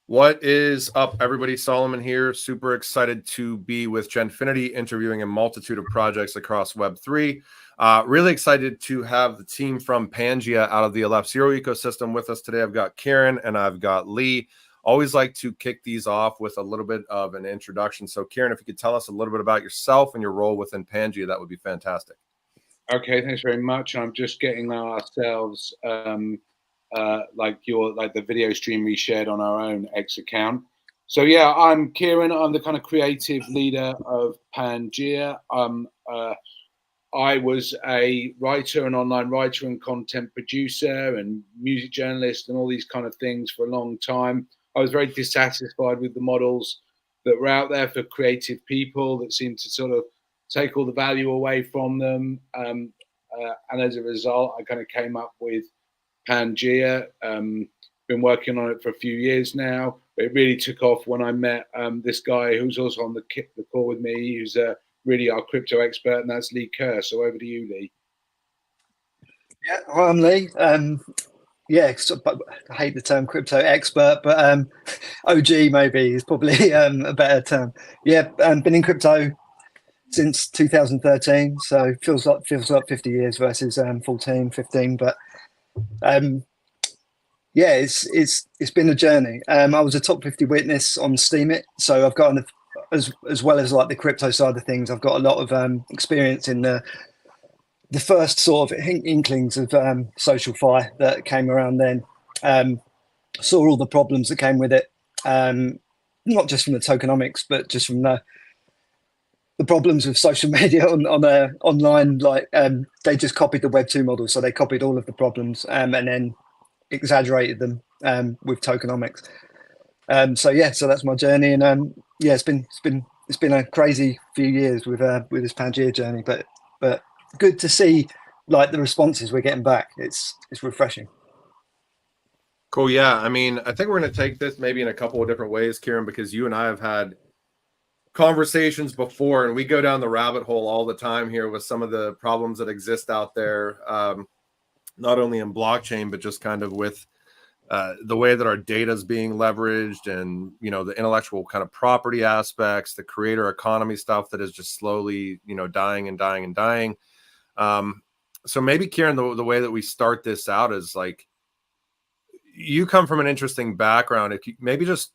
What is up, everybody? Solomon here. Super excited to be with Genfinity, interviewing a multitude of projects across Web3. Really excited to have the team from Pangia out of the Aleph AZERO ecosystem with us today. I've got Kieran and I've got Lee. Always like to kick these off with a little bit of an introduction. So, Kieran, if you could tell us a little bit about yourself and your role within Pangia, that would be fantastic. Okay, thanks very much. I'm just getting ourselves like the video stream we shared on our own X account. So yeah, I'm Kieran. I'm the kind of creative leader of Pangia. I was a writer, an online writer and content producer and music journalist and all these kind of things for a long time. I was very dissatisfied with the models that were out there for creative people that seemed to sort of take all the value away from them. And as a result, I kind of came up with Pangia. Been working on it for a few years now. It really took off when I met this guy who's also on the call with me, who's really our crypto expert, and that's Lee Kerr. So over to you, Lee. Yeah, well, I'm Lee. Yeah, I hate the term crypto expert, but OG maybe is probably a better term. Yeah, been in crypto since 2013, so feels like 50 years versus 14, 15. But yeah, it's been a journey. I was a top 50 witness on Steam It, so I've got as well as like the crypto side of things, I've got a lot of experience in the first sort of inklings of social fi that came around then. Saw all the problems that came with it, not just from the tokenomics, but just from the problems with social media on online. Like they just copied the Web2 model, so they copied all of the problems and then exaggerated them with tokenomics. So yeah, so that's my journey, and yeah, it's been a crazy few years with this Pangia journey, but good to see like the responses we're getting back. It's refreshing. Cool. Yeah. I mean, I think we're going to take this maybe in a couple of different ways, Kieran, because you and I have had conversations before, and we go down the rabbit hole all the time here with some of the problems that exist out there, not only in blockchain, but just kind of with the way that our data is being leveraged, and the intellectual kind of property aspects, the creator economy stuff that is just slowly dying and dying and dying. So maybe, Kieran, the way that we start this out is like, you come from an interesting background. If you maybe just,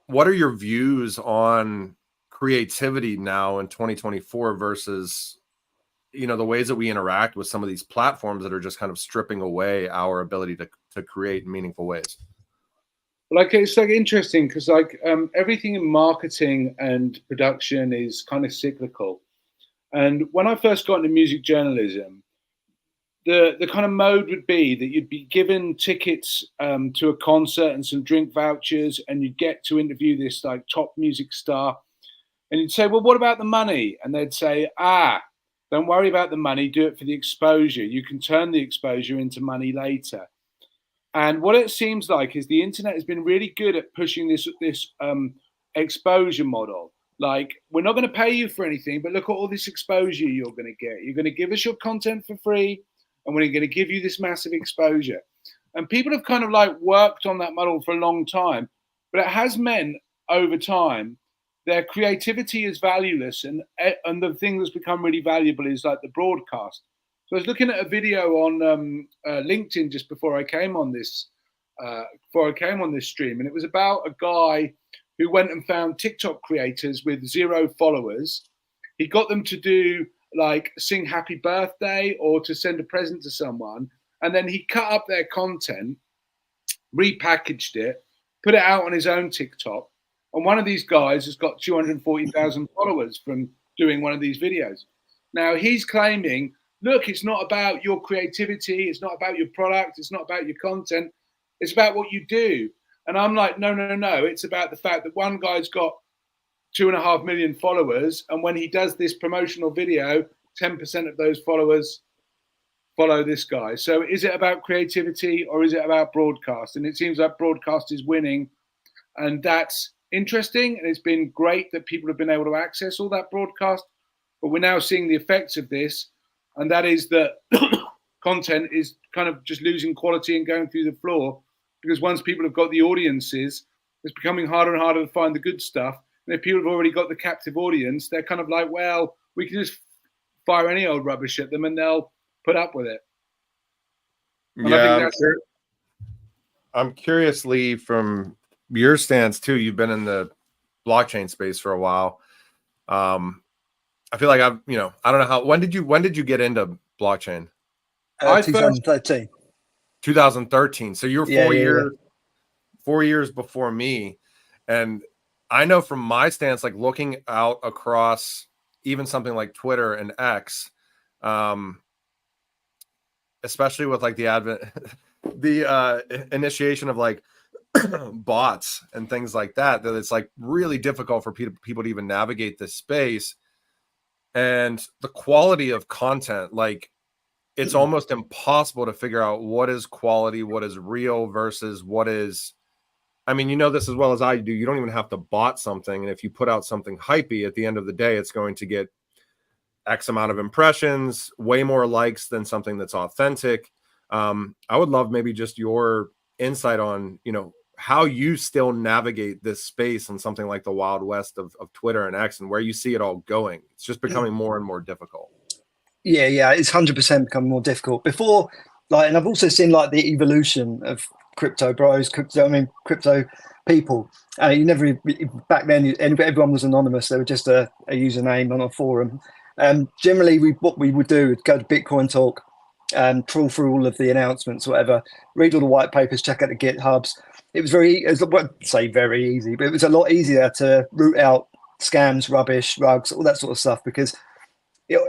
what are your views on creativity now in 2024 versus the ways that we interact with some of these platforms that are just kind of stripping away our ability to create in meaningful ways? Like, it's like interesting because like everything in marketing and production is kind of cyclical. And when I first got into music journalism, the kind of mode would be that you'd be given tickets to a concert and some drink vouchers, and you'd get to interview this like top music star. And you'd say, well, what about the money? And they'd say, don't worry about the money, do it for the exposure. You can turn the exposure into money later. And what it seems like is the internet has been really good at pushing this exposure model. Like, we're not going to pay you for anything, but look at all this exposure you're going to get. You're going to give us your content for free, and we're going to give you this massive exposure. And people have kind of like worked on that model for a long time, but it has meant over time their creativity is valueless, and the thing that's become really valuable is like the broadcast. So I was looking at a video on LinkedIn just before I came on this stream, and it was about a guy who went and found TikTok creators with 0 followers. He got them to do like sing happy birthday or to send a present to someone, and then he cut up their content, repackaged it, put it out on his own TikTok. And one of these guys has got 240,000 followers from doing one of these videos. Now he's claiming, look, it's not about your creativity. It's not about your product. It's not about your content. It's about what you do. And I'm like, no. It's about the fact that one guy's got 2.5 million followers. And when he does this promotional video, 10% of those followers follow this guy. So is it about creativity or is it about broadcast? And it seems like broadcast is winning. And that's interesting, and it's been great that people have been able to access all that broadcast, but we're now seeing the effects of this, and that is that content is kind of just losing quality and going through the floor, because once people have got the audiences, it's becoming harder and harder to find the good stuff. And if people have already got the captive audience, they're kind of like, well, we can just fire any old rubbish at them and they'll put up with it. And I think that's I'm curious, Lee, from your stance too. You've been in the blockchain space for a while. I feel like I've, I don't know how. When did you get into blockchain? 2013. 2013. So you were Yeah, 4 years before me, and I know from my stance, like looking out across even something like Twitter and X, especially with like the advent, the initiation of like bots and things like that, that it's like really difficult for people to even navigate this space. And the quality of content, like it's almost impossible to figure out what is quality, what is real versus what is, I mean, you know this as well as I do. You don't even have to bot something. And if you put out something hypey, at the end of the day, it's going to get X amount of impressions, way more likes than something that's authentic. I would love maybe just your insight on, how you still navigate this space in something like the Wild West of Twitter and X, and where you see it all going. It's just becoming more and more difficult. Yeah, it's 100% becoming more difficult. Before, and I've also seen like the evolution of crypto bros, crypto people. You never, back then, everyone was anonymous. They were just a username on a forum. Generally, what we would do is go to Bitcoin Talk, trawl through all of the announcements, whatever, read all the white papers, check out the GitHubs. It was very easy, but it was a lot easier to root out scams, rubbish, rugs, all that sort of stuff, because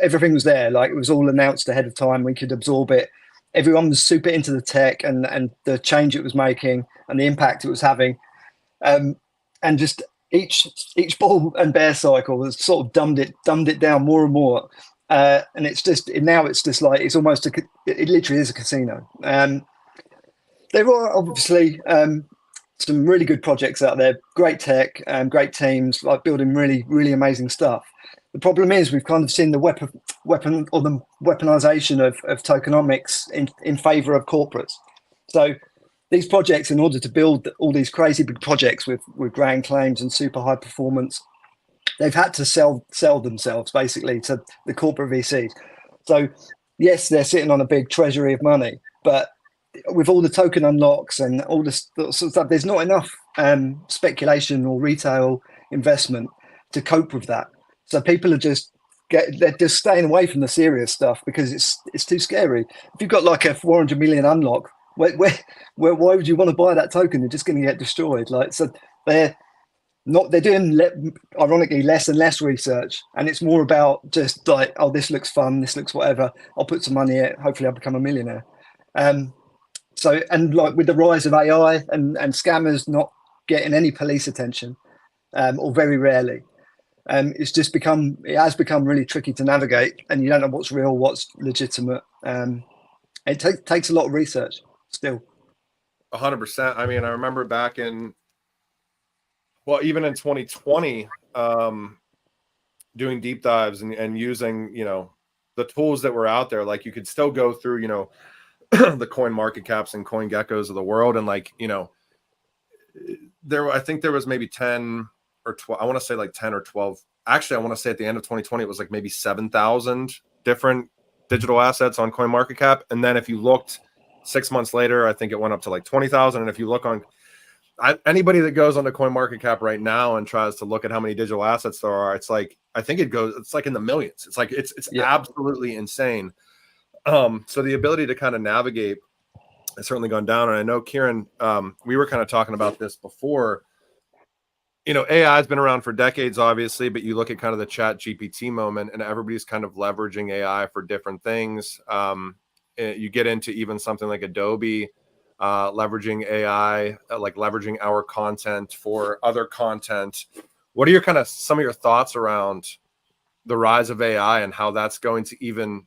everything was there. Like, it was all announced ahead of time. We could absorb it. Everyone was super into the tech and the change it was making and the impact it was having. And just each bull and bear cycle has sort of dumbed it down more and more. And it's just like, it's almost it literally is a casino. There are obviously some really good projects out there, great tech, great teams, like building really, really amazing stuff. The problem is we've kind of seen the weapon or the weaponization of tokenomics in favor of corporates. So these projects, in order to build all these crazy big projects with grand claims and super high performance, they've had to sell themselves basically to the corporate VCs. So yes, they're sitting on a big treasury of money, but with all the token unlocks and all this sort of stuff, there's not enough speculation or retail investment to cope with that. So people are they're just staying away from the serious stuff because it's too scary. If you've got like a 400 million unlock, why would you want to buy that token? They're just going to get destroyed. So they're doing ironically less and less research, and it's more about just like, oh, this looks fun, this looks whatever, I'll put some money in it, hopefully I'll become a millionaire. So, and like with the rise of AI and scammers not getting any police attention, or very rarely, it has become really tricky to navigate, and you don't know what's real, what's legitimate. It takes a lot of research still. 100%. I mean, I remember back even in 2020, doing deep dives and using, the tools that were out there. Like, you could still go through, the coin market caps and coin geckos of the world. And like, I think there was maybe 10 or 12, I want to say like 10 or 12. Actually, I want to say at the end of 2020, it was like maybe 7,000 different digital assets on coin market cap. And then if you looked 6 months later, I think it went up to like 20,000. And if you look on anybody that goes onto coin market cap right now and tries to look at how many digital assets there are, it's like, I think it's like in the millions. It's like, it's absolutely insane. So the ability to kind of navigate has certainly gone down. And I know, Kieran, we were kind of talking about this before. AI has been around for decades, obviously, but you look at kind of the Chat GPT moment, and everybody's kind of leveraging AI for different things. You get into even something like Adobe leveraging AI, like leveraging our content for other content. What are some of your thoughts around the rise of AI and how that's going to even,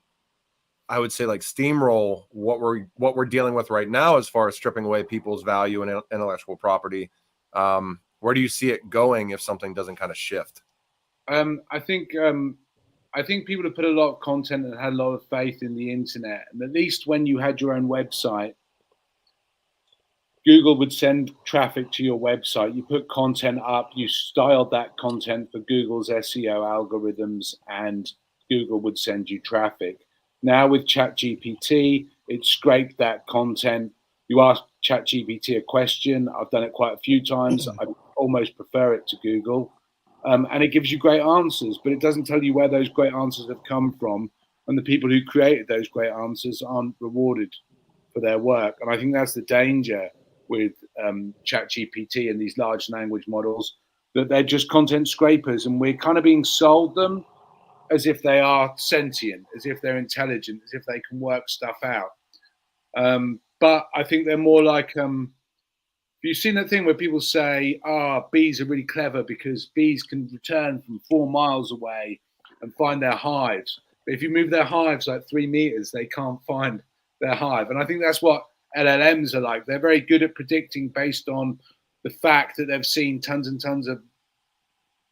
I would say, like steamroll what we're dealing with right now as far as stripping away people's value and intellectual property? Where do you see it going if something doesn't kind of shift? I think people have put a lot of content and had a lot of faith in the internet, and at least when you had your own website, Google would send traffic to your website. You put content up, you styled that content for Google's SEO algorithms, and Google would send you traffic. Now with ChatGPT, it scraped that content. You ask ChatGPT a question. I've done it quite a few times. I almost prefer it to Google. And it gives you great answers, but it doesn't tell you where those great answers have come from. And the people who created those great answers aren't rewarded for their work. And I think that's the danger with ChatGPT and these large language models, that they're just content scrapers, and we're kind of being sold them as if they are sentient, as if they're intelligent, as if they can work stuff out. But I think they're more like, you've seen that thing where people say, bees are really clever because bees can return from 4 miles away and find their hives. But if you move their hives like 3 meters, they can't find their hive. And I think that's what LLMs are like. They're very good at predicting based on the fact that they've seen tons and tons of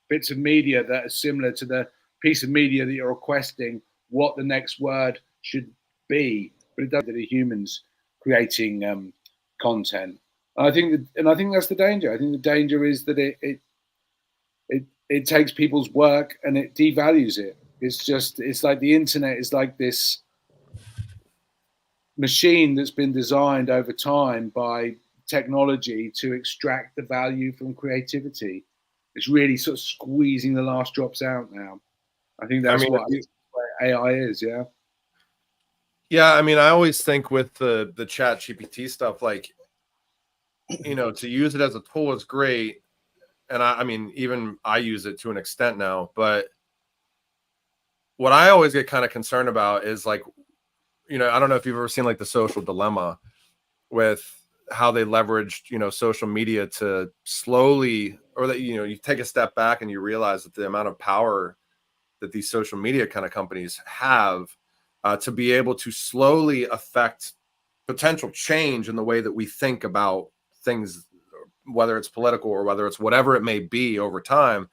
bits of media that are similar to the piece of media that you're requesting what the next word should be. But it does that the humans creating content. And I think that's the danger. I think the danger is that it takes people's work and it devalues it. It's like the internet is like this machine that's been designed over time by technology to extract the value from creativity. It's really sort of squeezing the last drops out now. I think that's what AI is. Yeah. Yeah. I mean, I always think with the chat GPT stuff, like, you know, to use it as a tool is great. And I mean, even I use it to an extent now, but what I always get kind of concerned about is like, you know, I don't know if you've ever seen like The Social Dilemma with how they leveraged, you know, social media to slowly, or that, you know, you take a step back and you realize that the amount of power that these social media kind of companies have to be able to slowly affect potential change in the way that we think about things, whether it's political or whether it's whatever it may be over time.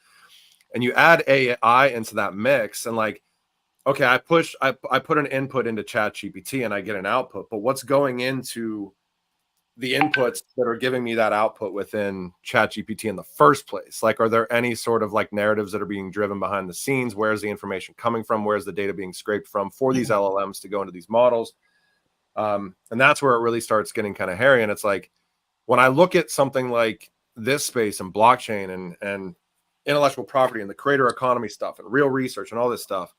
And you add AI into that mix and like, okay, I put an input into ChatGPT and I get an output, but what's going into the inputs that are giving me that output within ChatGPT in the first place? Like, are there any sort of like narratives that are being driven behind the scenes? Where's the information coming from? Where's the data being scraped from for these LLMs to go into these models? And that's where it really starts getting kind of hairy. And it's like, when I look at something like this space and blockchain and intellectual property and the creator economy stuff and real research and all this stuff,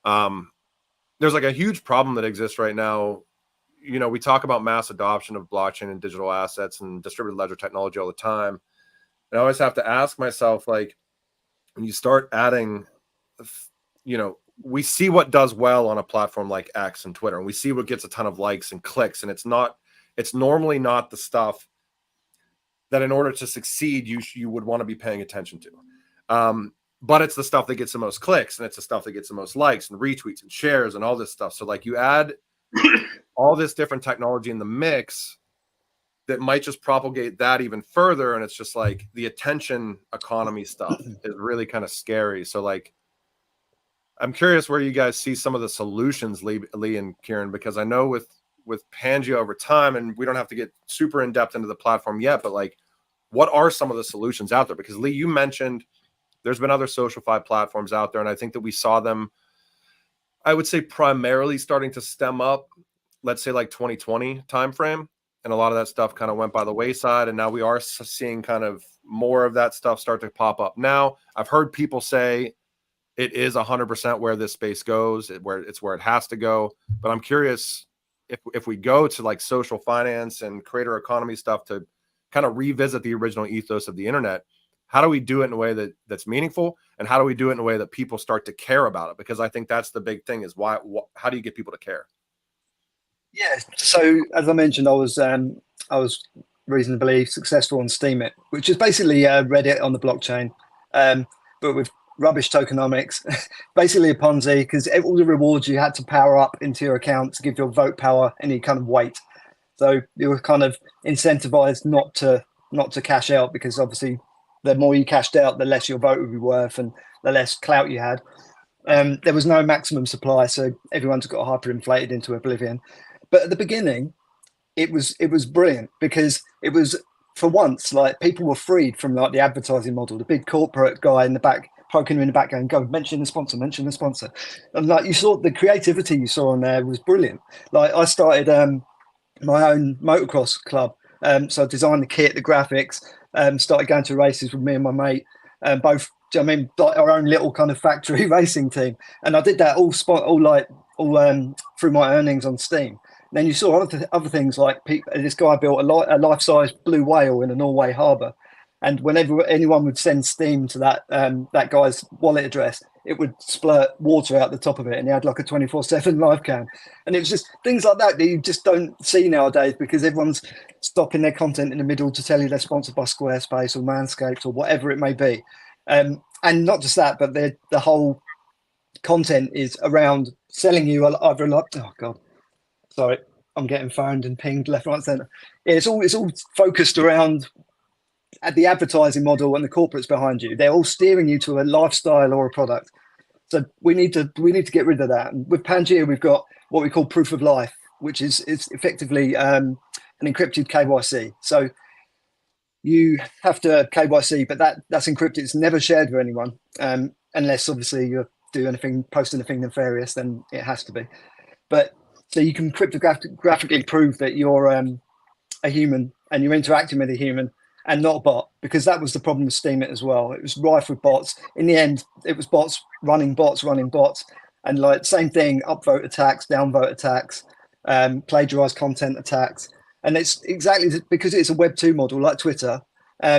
there's like a huge problem that exists right now. You know, we talk about mass adoption of blockchain and digital assets and distributed ledger technology all the time. And I always have to ask myself, like, when you start adding, you know, we see what does well on a platform like X and Twitter, and we see what gets a ton of likes and clicks. And it's normally not the stuff that in order to succeed, you would want to be paying attention to. But it's the stuff that gets the most clicks, and it's the stuff that gets the most likes and retweets and shares and all this stuff. So like you add all this different technology in the mix that might just propagate that even further. And it's just like the attention economy stuff is really kind of scary. So like, I'm curious where you guys see some of the solutions, Lee and Kieran, because I know with Pangia over time, and we don't have to get super in depth into the platform yet, but like, what are some of the solutions out there? Because Lee, you mentioned there's been other SocialFi platforms out there, and I think that we saw them, I would say, primarily starting to stem up, let's say like 2020 timeframe, and a lot of that stuff kind of went by the wayside, and now we are seeing kind of more of that stuff start to pop up. Now, I've heard people say it is 100% where this space goes, where it has to go, but I'm curious if we go to like social finance and creator economy stuff to kind of revisit the original ethos of the internet, how do we do it in a way that's meaningful, and how do we do it in a way that people start to care about it? Because I think that's the big thing, is how do you get people to care? Yeah. So as I mentioned, I was reasonably successful on Steemit, which is basically Reddit on the blockchain, but with rubbish tokenomics, basically a Ponzi, because all the rewards you had to power up into your account to give your vote power any kind of weight. So you were kind of incentivized not to cash out, because obviously the more you cashed out, the less your vote would be worth and the less clout you had. There was no maximum supply, so everyone's got hyperinflated into oblivion. But at the beginning, it was brilliant because it was, for once, like people were freed from like the advertising model, the big corporate guy in the back poking him in the back going, go mention the sponsor. And like you saw the creativity you saw on there was brilliant. Like I started my own motocross club. So I designed the kit, the graphics, started going to races with me and my mate, both, do you know what I mean, like our own little kind of factory racing team. And I did that all through my earnings on Steam. And then you saw other things like this guy built a life-size blue whale in a Norway harbour. And whenever anyone would send Steam to that guy's wallet address, it would splurt water out the top of it, and he had like a 24/7 live cam. And it was just things like that you just don't see nowadays because everyone's stopping their content in the middle to tell you they're sponsored by Squarespace or Manscaped or whatever it may be. And not just that, but the whole content is around selling you either a lot. Oh God, sorry, I'm getting phoned and pinged left, right, centre. Yeah, it's all focused around at the advertising model and the corporates behind you. They're all steering you to a lifestyle or a product. So we need to get rid of that. And with Pangia, we've got what we call proof of life, which is effectively an encrypted KYC. So you have to KYC, but that's encrypted. It's never shared with anyone, unless obviously you post anything nefarious, then it has to be. But so you can cryptographically prove that you're a human and you're interacting with a human and not a bot, because that was the problem with Steemit as well. It was rife with bots. In the end, it was bots running bots, and like same thing, upvote attacks, downvote attacks, plagiarized content attacks. And it's exactly because it's a Web 2 model like Twitter,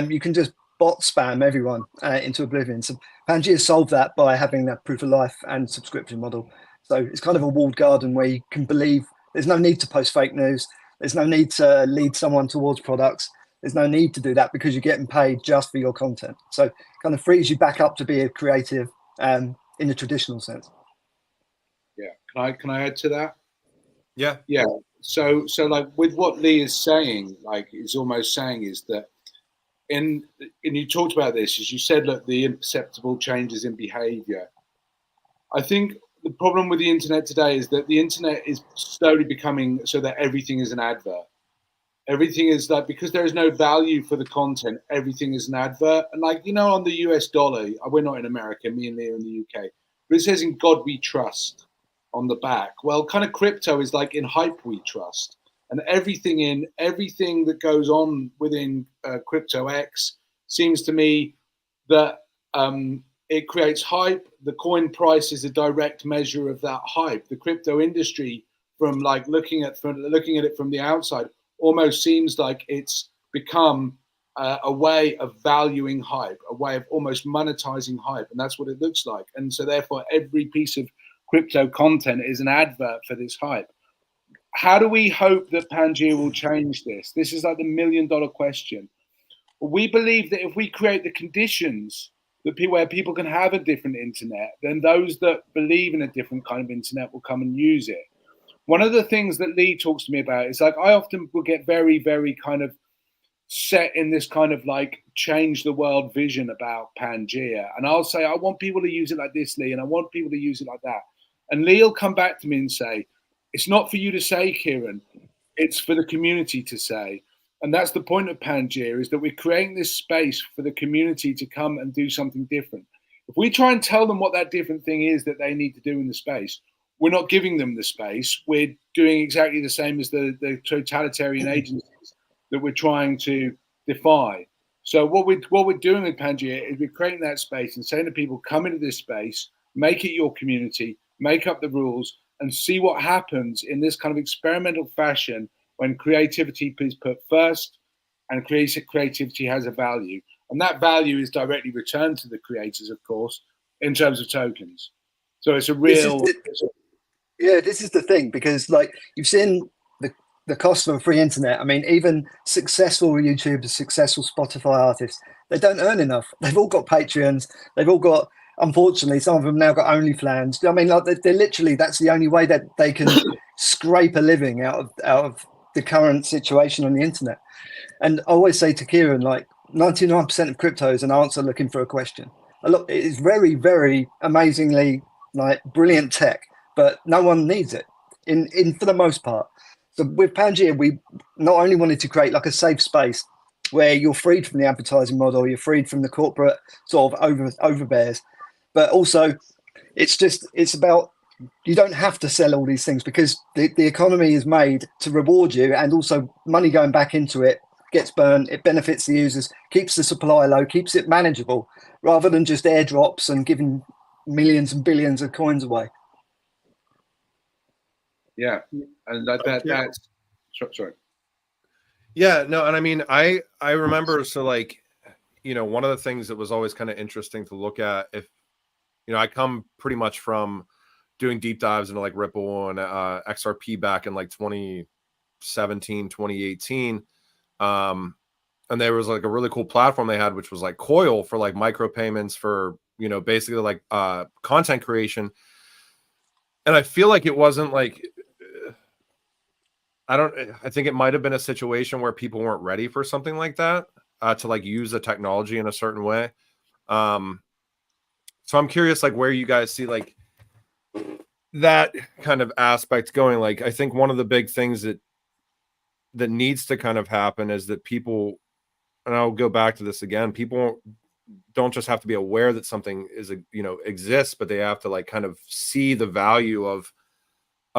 you can just bot spam everyone into oblivion. So Pangia solved that by having that proof of life and subscription model. So it's kind of a walled garden where you can believe there's no need to post fake news. There's no need to lead someone towards products. There's no need to do that because you're getting paid just for your content. So it kind of frees you back up to be a creative in the traditional sense. Yeah. Can I add to that? Yeah. Yeah. So like with what Lee is saying, like he's almost saying is that and you talked about this, as you said, look, the imperceptible changes in behavior. I think the problem with the internet today is that the internet is slowly becoming so that everything is an advert. Everything is like, because there is no value for the content, everything is an advert. And like, you know, on the US dollar, we're not in America, me and Lee are in the UK, but it says in God we trust on the back. Well, kind of crypto is like in hype we trust. And everything that goes on within Crypto X seems to me that it creates hype. The coin price is a direct measure of that hype. The crypto industry, from like looking at it from the outside, almost seems like it's become a way of valuing hype, a way of almost monetizing hype, and that's what it looks like. And so therefore every piece of crypto content is an advert for this hype. How do we hope that Pangia will change this? This is like the $1 million question. We believe that if we create the conditions that where people can have a different internet, then those that believe in a different kind of internet will come and use it. One of the things that Lee talks to me about is like, I often will get very, very kind of set in this kind of like change the world vision about Pangia. And I'll say, I want people to use it like this, Lee, and I want people to use it like that. And Lee will come back to me and say, it's not for you to say, Kieran, it's for the community to say. And that's the point of Pangia, is that we're creating this space for the community to come and do something different. If we try and tell them what that different thing is that they need to do in the space, we're not giving them the space. We're doing exactly the same as the totalitarian agencies that we're trying to defy. So what we're doing with Pangia is we're creating that space and saying to people, come into this space, make it your community, make up the rules, and see what happens in this kind of experimental fashion when creativity is put first and creativity has a value. And that value is directly returned to the creators, of course, in terms of tokens. So it's a real... This is the thing, because like you've seen the cost of a free internet. I mean, even successful YouTubers, successful Spotify artists, they don't earn enough. They've all got Patreons. They've all got, unfortunately, some of them now got OnlyFans. I mean, like they're literally, that's the only way that they can scrape a living out of the current situation on the internet. And I always say to Kieran, like 99% of crypto is an answer looking for a question. It is very, very amazingly like brilliant tech, but no one needs it in for the most part. So with Pangia, we not only wanted to create like a safe space where you're freed from the advertising model, you're freed from the corporate sort of overbears, but also it's about, you don't have to sell all these things because the economy is made to reward you, and also money going back into it gets burned, it benefits the users, keeps the supply low, keeps it manageable, rather than just airdrops and giving millions and billions of coins away. Yeah, and that's sorry. Yeah, no, and I mean, I remember, so like, you know, one of the things that was always kind of interesting to look at, if you know, I come pretty much from doing deep dives into like Ripple and XRP back in like 2017, 2018. And there was like a really cool platform they had, which was like Coil for like micropayments for, you know, basically like content creation. And I feel like it wasn't like, I think it might have been a situation where people weren't ready for something like that, to like use the technology in a certain way. So I'm curious, like, where you guys see like that kind of aspect going. Like, I think one of the big things that needs to kind of happen is that people, and I'll go back to this again, people don't just have to be aware that something is, you know, exists, but they have to like kind of see the value of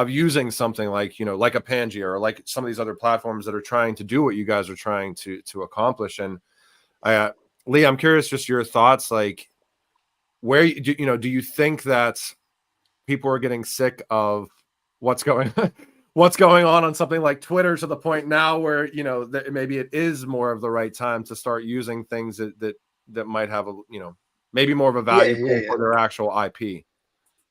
using something like, you know, like a Pangia or like some of these other platforms that are trying to do what you guys are trying to accomplish. And Lee, I'm curious just your thoughts, like, where you know, do you think that people are getting sick of what's going on something like Twitter, to the point now where, you know, that maybe it is more of the right time to start using things that might have a, you know, maybe more of a value for their actual IP?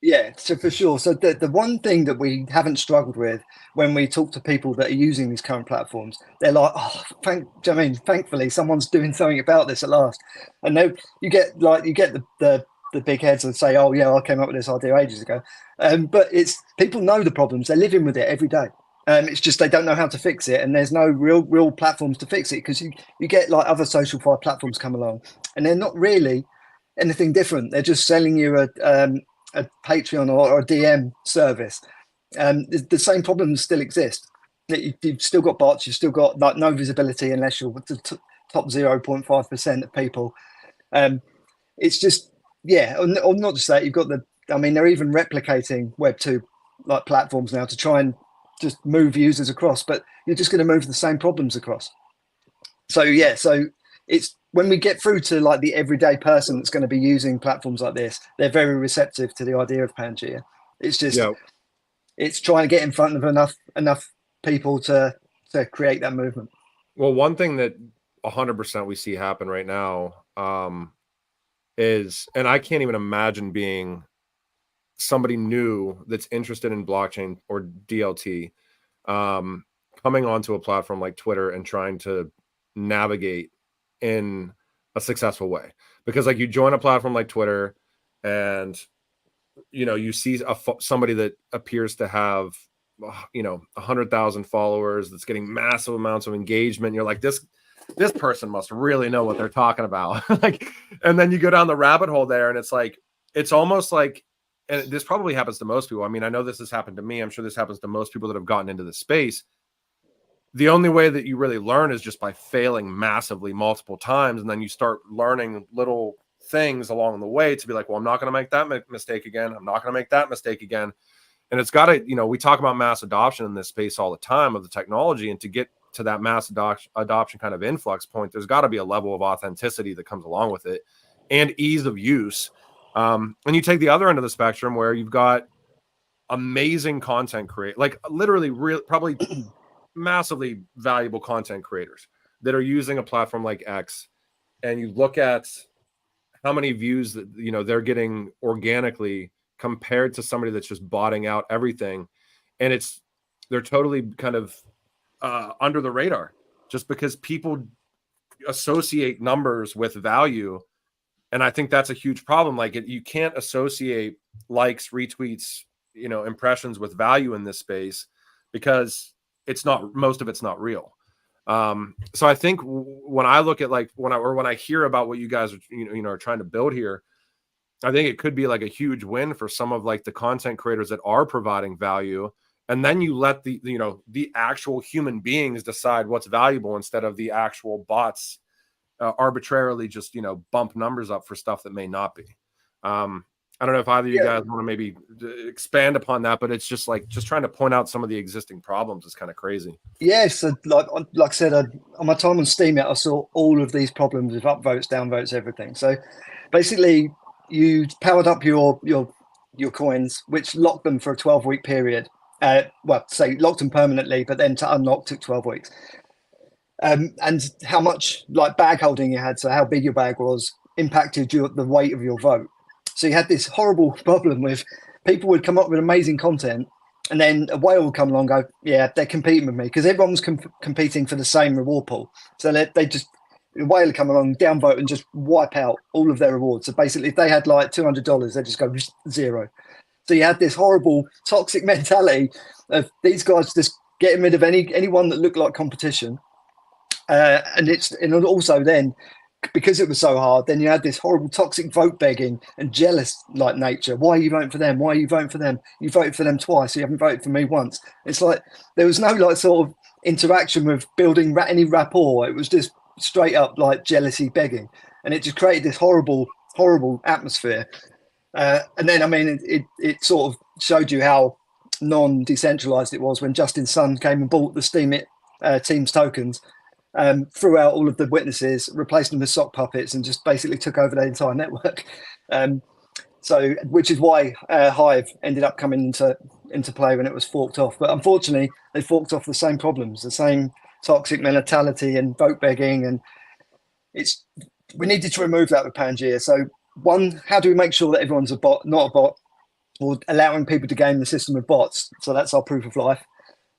Yeah, so for sure. So the one thing that we haven't struggled with when we talk to people that are using these current platforms, they're like, oh, thankfully someone's doing something about this at last. And then you get the big heads that say, oh yeah, I came up with this idea ages ago. But it's, people know the problems, they're living with it every day. It's just they don't know how to fix it, and there's no real platforms to fix it, because you get like other social platforms come along, and they're not really anything different. They're just selling you a Patreon or a DM service. The same problems still exist. You've still got bots, you've still got like no visibility unless you're the top 0.5% of people. It's just, yeah, or not just that, you've got I mean, they're even replicating Web2 like platforms now to try and just move users across, but you're just going to move the same problems across. So yeah, so it's, when we get through to like the everyday person that's going to be using platforms like this, they're very receptive to the idea of Pangia. It's just, it's trying to get in front of enough people to create that movement. Well, one thing that 100% we see happen right now is, and I can't even imagine being somebody new that's interested in blockchain or DLT, coming onto a platform like Twitter and trying to navigate in a successful way. Because like, you join a platform like Twitter and, you know, you see somebody that appears to have, you know, 100,000 followers, that's getting massive amounts of engagement. You're like, this person must really know what they're talking about. Like, and then you go down the rabbit hole there, and it's like, it's almost like, and this probably happens to most people. I mean, I know this has happened to me. I'm sure this happens to most people that have gotten into the space. The only way that you really learn is just by failing massively multiple times. And then you start learning little things along the way to be like, well, I'm not going to make that mistake again. I'm not going to make that mistake again. And it's got to, you know, we talk about mass adoption in this space all the time of the technology. And to get to that mass adoption kind of influx point, there's got to be a level of authenticity that comes along with it, and ease of use. And you take the other end of the spectrum where you've got amazing content like literally probably massively valuable content creators that are using a platform like X, and you look at how many views that, you know, they're getting organically compared to somebody that's just botting out everything, and they're totally kind of under the radar, just because people associate numbers with value. And I think that's a huge problem. Like, you can't associate likes, retweets, you know, impressions with value in this space, because most of it's not real. So I think when I look at like, when I hear about what you guys are, you know, are trying to build here, I think it could be like a huge win for some of like the content creators that are providing value, and then you let the the actual human beings decide what's valuable instead of the actual bots arbitrarily just bump numbers up for stuff that may not be. I don't know if either of you guys want to maybe expand upon that, but it's just trying to point out some of the existing problems is kind of crazy. Yes, so like I said, on my time on Steam, I saw all of these problems with upvotes, downvotes, everything. So basically, you powered up your coins, which locked them for a 12-week period. Well, say locked them permanently, but then to unlock took 12 weeks. And how much like bag holding you had, so how big your bag was, impacted the weight of your vote. So you had this horrible problem with people would come up with amazing content, and then a whale would come along and go, yeah, they're competing with me, because everyone was competing for the same reward pool. So they just, a whale would come along, downvote, and just wipe out all of their rewards. So basically, if they had like $200, they just go zero. So you had this horrible toxic mentality of these guys just getting rid of anyone that looked like competition. And also then, because it was so hard, then you had this horrible toxic vote begging and jealous like nature. Why are you voting for them? Why are you voting for them? You voted for them twice. You haven't voted for me once. It's like there was no like sort of interaction with building any rapport. It was just straight up like jealousy begging, and it just created this horrible atmosphere. And then I mean it sort of showed you how non-decentralized it was when Justin Sun came and bought the Steam Teams tokens. Threw out all of the witnesses, replaced them with sock puppets, and just basically took over the entire network. So, which is why Hive ended up coming into play when it was forked off. But unfortunately, they forked off the same problems, the same toxic mentality and vote begging, and we needed to remove that with Pangia. So, one, how do we make sure that everyone's a bot, not a bot, or allowing people to game the system with bots? So that's our proof of life.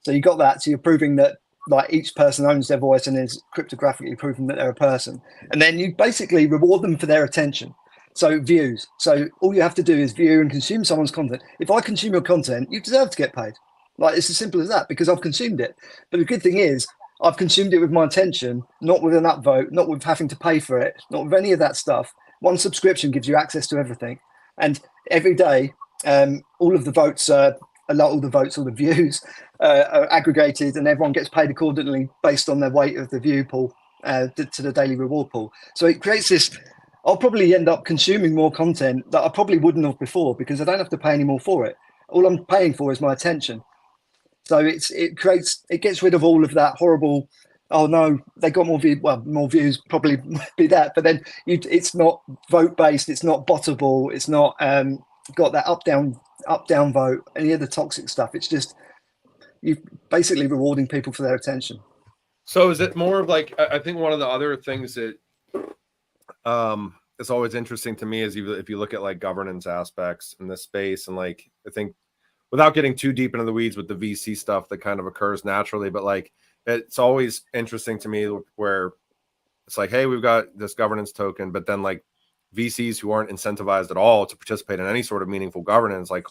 So you got that. So you're proving that like each person owns their voice and is cryptographically proving that they're a person. And then you basically reward them for their attention. So views. So all you have to do is view and consume someone's content. If I consume your content, you deserve to get paid. Like it's as simple as that, because I've consumed it. But the good thing is I've consumed it with my attention, not with an upvote, not with having to pay for it, not with any of that stuff. One subscription gives you access to everything. And every day, all of the votes all the views are aggregated, and everyone gets paid accordingly based on their weight of the view pool to the daily reward pool. So it creates this. I'll probably end up consuming more content that I probably wouldn't have before, because I don't have to pay any more for it. All I'm paying for is my attention. So it gets rid of all of that horrible, oh no, they got more views. Well, more views probably be that, but then it's not vote based, it's not bottable, it's not got that up down vote, any of the toxic stuff. It's just you basically rewarding people for their attention. So is it more of like, I think one of the other things that is always interesting to me is if you look at like governance aspects in this space, and like I think without getting too deep into the weeds with the VC stuff that kind of occurs naturally, but like it's always interesting to me where it's like, hey, we've got this governance token, but then like VCs who aren't incentivized at all to participate in any sort of meaningful governance, like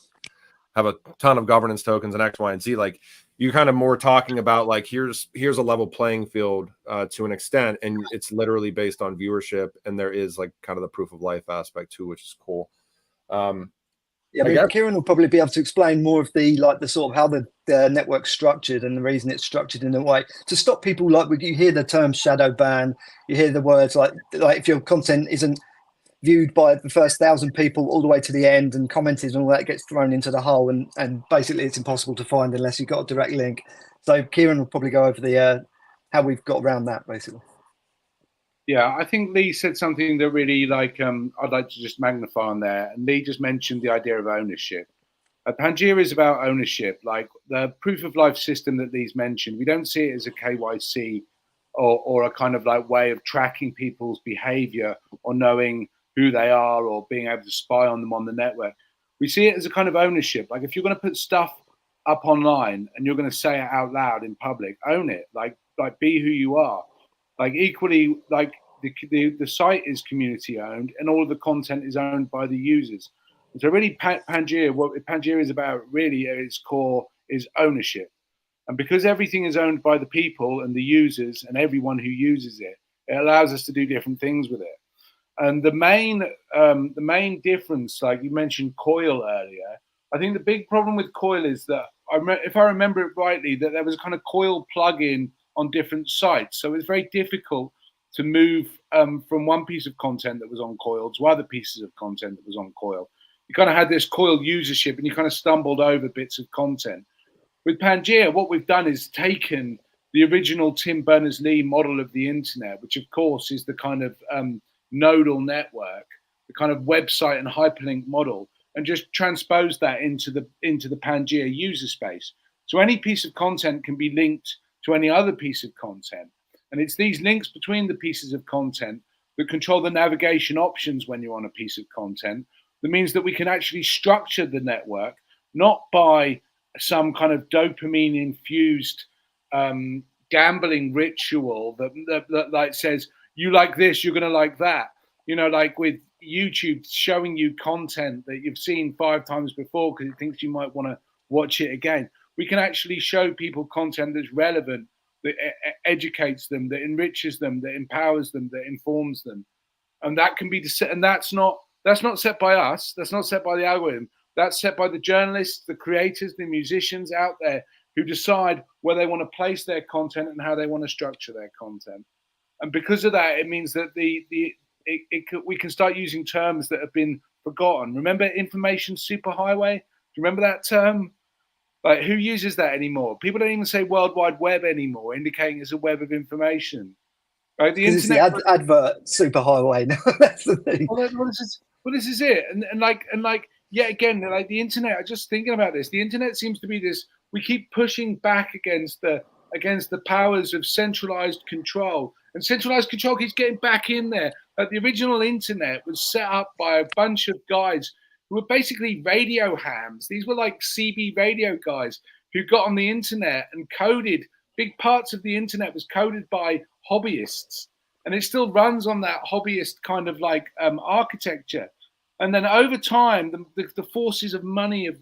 have a ton of governance tokens and X, Y, and Z. Like you're kind of more talking about like here's a level playing field to an extent, and it's literally based on viewership, and there is like kind of the proof of life aspect too, which is cool. Yeah, I mean, Kieran will probably be able to explain more of the sort of how the network's structured and the reason it's structured in a way to stop people like when you hear the term shadow ban, you hear the words like if your content isn't viewed by the first 1,000 people all the way to the end and commented and all that gets thrown into the hole, and basically it's impossible to find unless you've got a direct link. So Kieran will probably go over the how we've got around that basically. Yeah, I think Lee said something that really I'd like to just magnify on there. And Lee just mentioned the idea of ownership. Pangia is about ownership. Like the proof of life system that Lee's mentioned, we don't see it as a KYC or a kind of like way of tracking people's behavior or knowing who they are or being able to spy on them on the network. We see it as a kind of ownership. Like if you're going to put stuff up online and you're going to say it out loud in public, own it. Like be who you are. Like equally, like the site is community owned and all of the content is owned by the users. And so really Pangia, what Pangia is about really at its core is ownership. And because everything is owned by the people and the users and everyone who uses it, it allows us to do different things with it. And the main difference, like you mentioned Coil earlier, I think the big problem with Coil is that if I remember it rightly, that there was a kind of coil plugin on different sites. So it was very difficult to move from one piece of content that was on coil to other pieces of content that was on coil. You kind of had this coil usership and you kind of stumbled over bits of content. With Pangia, what we've done is taken the original Tim Berners-Lee model of the internet, which of course is the kind of nodal network, the kind of website and hyperlink model, and just transpose that into the Pangia user space. So any piece of content can be linked to any other piece of content. And it's these links between the pieces of content that control the navigation options when you're on a piece of content. That means that we can actually structure the network, not by some kind of dopamine infused gambling ritual that like says, you like this, you're going to like that. You know, like with YouTube showing you content that you've seen 5 times before because it thinks you might want to watch it again. We can actually show people content that's relevant, that educates them, that enriches them, that empowers them, that informs them. And that can be and that's not set by us. That's not set by the algorithm. That's set by the journalists, the creators, the musicians out there who decide where they want to place their content and how they want to structure their content. And because of that, it means that we can start using terms that have been forgotten. Remember information superhighway? Do you remember that term? Like, who uses that anymore? People don't even say World Wide Web anymore, indicating it's a web of information. Right? The internet. It's the advert superhighway. That's the thing. Well, this is it. And like yet again, like the internet. I'm just thinking about this. The internet seems to be this. We keep pushing back against the powers of centralized control, and centralized control keeps getting back in there. Like the original internet was set up by a bunch of guys who were basically radio hams. These were like CB radio guys who got on the internet and coded. Big parts of the internet was coded by hobbyists, and it still runs on that hobbyist kind of like architecture. And then over time, the forces of money have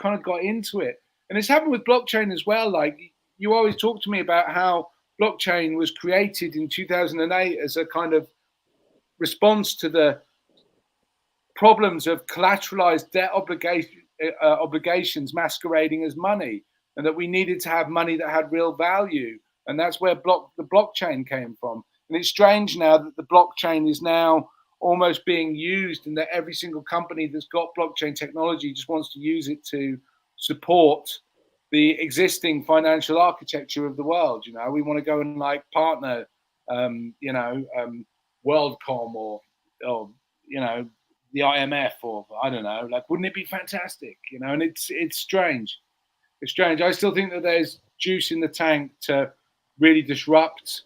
kind of got into it. And it's happened with blockchain as well. Like, you always talk to me about how blockchain was created in 2008 as a kind of response to the problems of collateralized debt obligations masquerading as money, and that we needed to have money that had real value. And that's where the blockchain came from. And it's strange now that the blockchain is now almost being used, and that every single company that's got blockchain technology just wants to use it to support the existing financial architecture of the world. You know, we want to go and like partner, WorldCom or you know, the IMF, or I don't know. Like, wouldn't it be fantastic? You know, and it's strange. It's strange. I still think that there's juice in the tank to really disrupt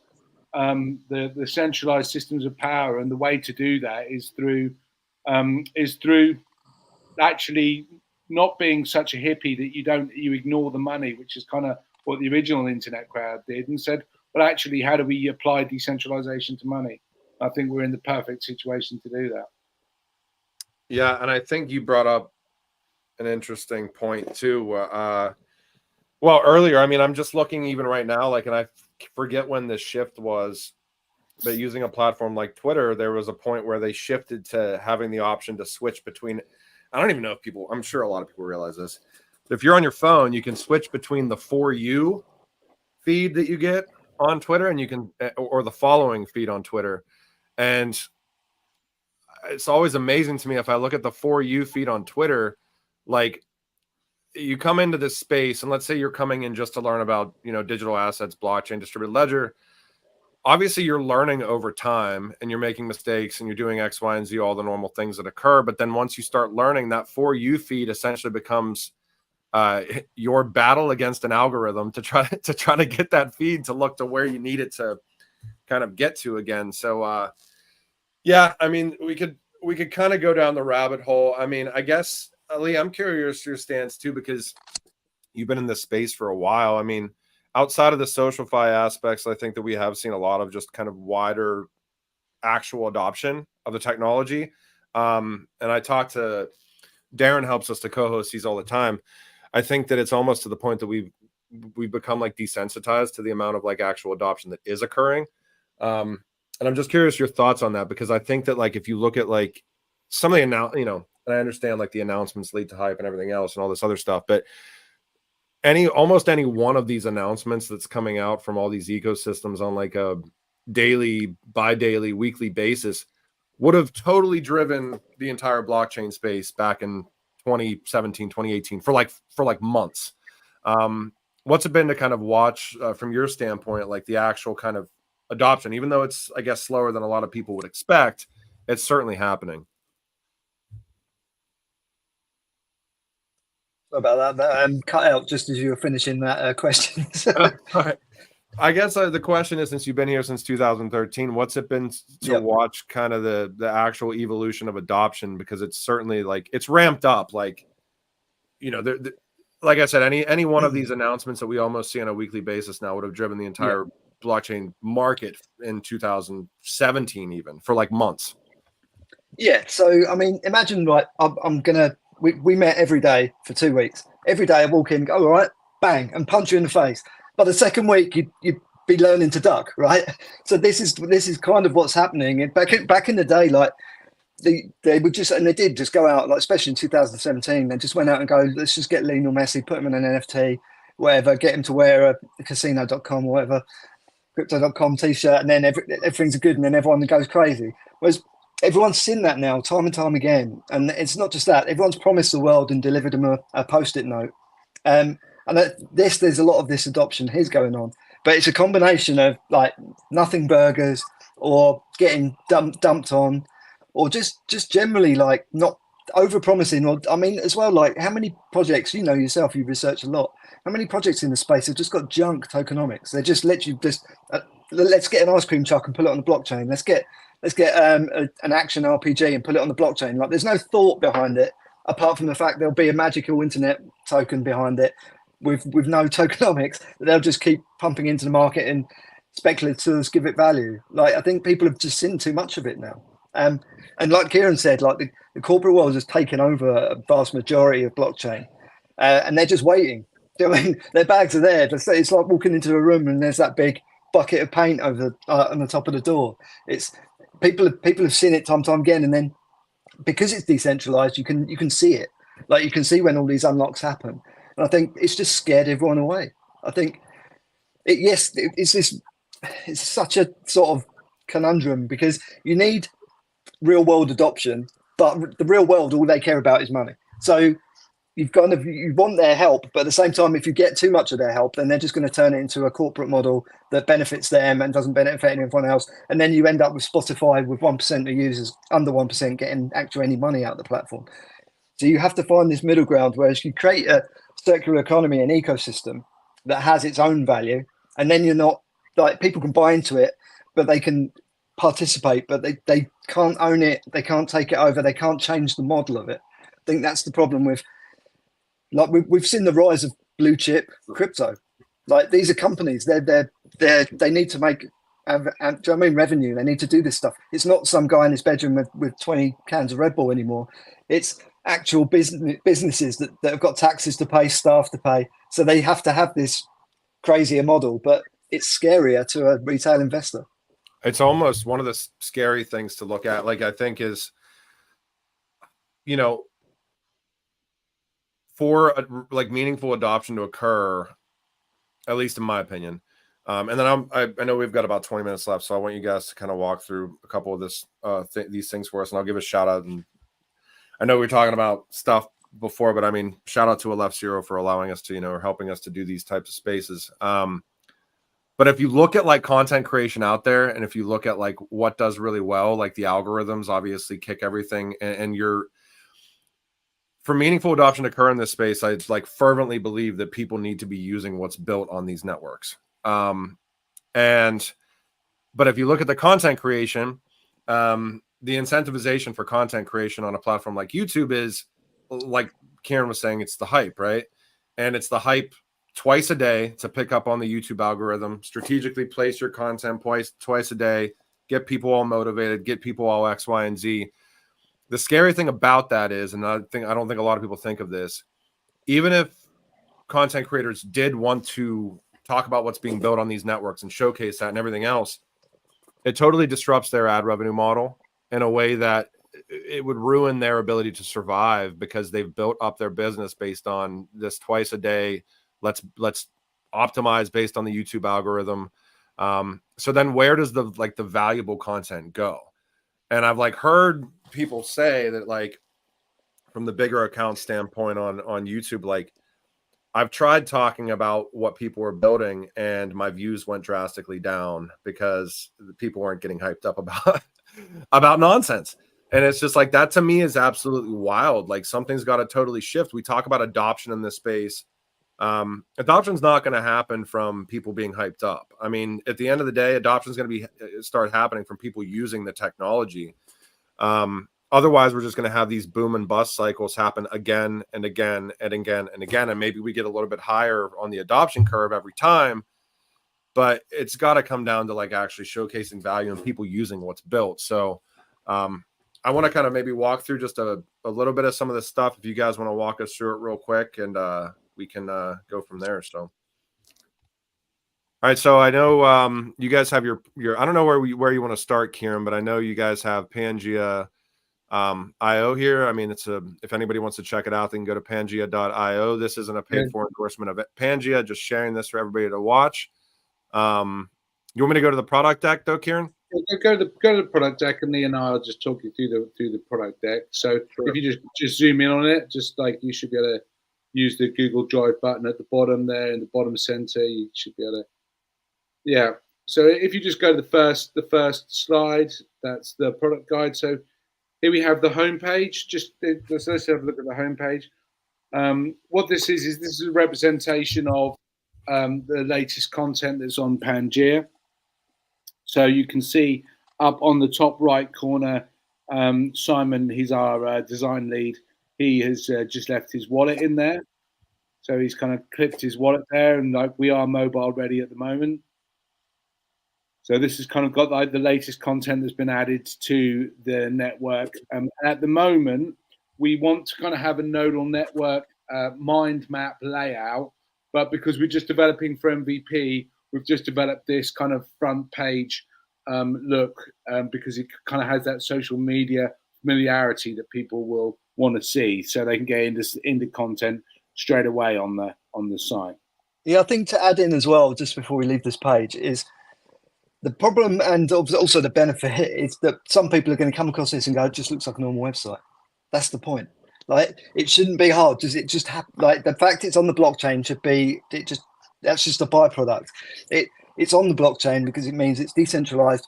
the centralized systems of power, and the way to do that is through actually not being such a hippie that you ignore the money, which is kind of what the original internet crowd did, and said, well, actually, how do we apply decentralization to money? I think we're in the perfect situation to do that. Yeah, and I think you brought up an interesting point too. Well, earlier, I mean, I'm just looking even right now, like, and I forget when this shift was, but using a platform like Twitter, there was a point where they shifted to having the option to switch between. I don't even know if people, I'm sure a lot of people realize this. If you're on your phone, you can switch between the For You feed that you get on Twitter, and you can, or the following feed on Twitter. And it's always amazing to me if I look at the For You feed on Twitter, like, you come into this space, and let's say you're coming in just to learn about, you know, digital assets, blockchain, distributed ledger. Obviously, you're learning over time, and you're making mistakes, and you're doing X, Y, and Z, all the normal things that occur. But then once you start learning, that For You feed essentially becomes your battle against an algorithm to try to get that feed to look to where you need it to kind of get to again. So yeah, I mean, we could kind of go down the rabbit hole. I mean, I guess, Lee, I'm curious your stance too, because you've been in this space for a while. I mean, outside of the SocialFi aspects, I think that we have seen a lot of just kind of wider actual adoption of the technology. And I talk to Darren, helps us to co-host these all the time. I think that it's almost to the point that we've become like desensitized to the amount of like actual adoption that is occurring. And I'm just curious your thoughts on that, because I think that, like, if you look at like some of the and I understand like the announcements lead to hype and everything else and all this other stuff, but almost any one of these announcements that's coming out from all these ecosystems on like a daily, bi-daily, weekly basis would have totally driven the entire blockchain space back in 2017, 2018 for like months. What's it been to kind of watch from your standpoint, like the actual kind of adoption, even though it's, I guess, slower than a lot of people would expect, it's certainly happening. About that, cut out just as you were finishing that question. I guess the question is, since you've been here since 2013, what's it been to watch kind of the actual evolution of adoption? Because it's certainly like it's ramped up. Like, you know, like I said, any one of these announcements that we almost see on a weekly basis now would have driven the entire blockchain market in 2017, even for like months. Yeah. So, I mean, imagine like we met every day for 2 weeks. Every day I walk in, go, all right, bang, and punch you in the face. But the second week, you'd be learning to duck, right? So this is kind of what's happening. And back in the day, like they would just, and they did just go out, like especially in 2017, they just went out and go, let's just get Lionel Messi, put him in an NFT, whatever, get him to wear a casino.com or whatever, crypto.com t-shirt, and then everything's good, and then everyone goes crazy. Whereas everyone's seen that now time and time again. And it's not just that, everyone's promised the world and delivered them a post-it note. And there's a lot of this adoption here's going on, but it's a combination of like nothing burgers or getting dumped on, or just generally like not over promising. Or I mean, as well, like how many projects, you know yourself, you've researched a lot, how many projects in the space have just got junk tokenomics? They just let you just let's get an ice cream truck and put it on the blockchain. Let's get an action RPG and put it on the blockchain. Like there's no thought behind it apart from the fact there'll be a magical internet token behind it with no tokenomics that they'll just keep pumping into the market, and speculators give it value. Like I think people have just seen too much of it now. And like Kieran said, like the corporate world has taken over a vast majority of blockchain, and they're just waiting. I mean, their bags are there. It's like walking into a room and there's that big bucket of paint over on the top of the door. It's people have seen it time and time again, and then because it's decentralized, you can see it. Like you can see when all these unlocks happen, and I think it's just scared everyone away. I think it's such a sort of conundrum because you need real world adoption, but the real world, all they care about is money. So you want their help, but at the same time, if you get too much of their help, then they're just going to turn it into a corporate model that benefits them and doesn't benefit anyone else. And then you end up with Spotify with 1% of users, under 1%, getting actually any money out of the platform. So you have to find this middle ground where you create a circular economy, an ecosystem that has its own value, and then you're not like people can buy into it, but they can participate, but they can't own it, they can't take it over, they can't change the model of it. I think that's the problem with. Like we've seen the rise of blue chip crypto. Like these are companies, they need to make, do you know what I mean, revenue. They need to do this stuff. It's not some guy in his bedroom with 20 cans of Red Bull anymore. It's actual businesses that have got taxes to pay, staff to pay. So they have to have this crazier model, but it's scarier to a retail investor. It's almost one of the scary things to look at. Like I think is, you know, for like meaningful adoption to occur, at least in my opinion. And then I know we've got about 20 minutes left, so I want you guys to kind of walk through a couple of these things for us, and I'll give a shout out. And I know we were talking about stuff before, but I mean, shout out to AZERO for allowing us to, or helping us to do these types of spaces. But if you look at like content creation out there, and if you look at like what does really well, like the algorithms obviously kick everything, and for meaningful adoption to occur in this space, I like fervently believe that people need to be using what's built on these networks. But if you look at the content creation, the incentivization for content creation on a platform like YouTube is, like Kieran was saying, it's the hype, right? And it's the hype twice a day to pick up on the YouTube algorithm, strategically place your content twice a day, get people all motivated, get people all X, Y, and Z. The scary thing about that is, and I don't think a lot of people think of this, even if content creators did want to talk about what's being built on these networks and showcase that and everything else, it totally disrupts their ad revenue model in a way that it would ruin their ability to survive, because they've built up their business based on this twice a day let's optimize based on the YouTube algorithm. So then where does the valuable content go? And I've like heard people say that, like, from the bigger account standpoint on YouTube, like, I've tried talking about what people were building and my views went drastically down because the people weren't getting hyped up about about nonsense. And it's just like, that to me is absolutely wild. Like, something's got to totally shift. We talk about adoption in this space. Adoption's not going to happen from people being hyped up. I mean, at the end of the day, adoption is going to start happening from people using the technology. Otherwise, we're just going to have these boom and bust cycles happen again and again and again and again. And maybe we get a little bit higher on the adoption curve every time, but it's got to come down to like actually showcasing value and people using what's built. So I want to kind of maybe walk through just a little bit of some of this stuff. If you guys want to walk us through it real quick, and we can go from there. So, all right. So I know you guys have your I don't know where you want to start, Kieran, but I know you guys have Pangia IO here. I mean, it's if anybody wants to check it out, they can go to Pangia.io. This isn't a paid for endorsement of Pangia, just sharing this for everybody to watch. You want me to go to the product deck though, Kieran? Go to the product deck, and Lee and I'll just talk you through the product deck. So if you just zoom in on it, just like you should be able to use the Google Drive button at the bottom there in the bottom center. You should be able to, yeah. So if you just go to the first slide, that's the product guide. So here we have the homepage. Let's have a look at the homepage. What this is a representation of the latest content that's on Pangia. So you can see up on the top right corner, Simon, he's our design lead. He has just left his wallet in there. So he's kind of clipped his wallet there, and like, we are mobile ready at the moment. So this has kind of got like the latest content that's been added to the network. At the moment, we want to kind of have a nodal network mind map layout, but because we're just developing for MVP, we've just developed this kind of front page look because it kind of has that social media familiarity that people will want to see, so they can get into content straight away on the site. Yeah, I think to add in as well, just before we leave this page, is the problem and also the benefit is that some people are going to come across this and go, it just looks like a normal website. That's the point. Like, it shouldn't be hard. Does it just happen? Like, the fact it's on the blockchain should be, that's just a byproduct. It's on the blockchain because it means it's decentralized,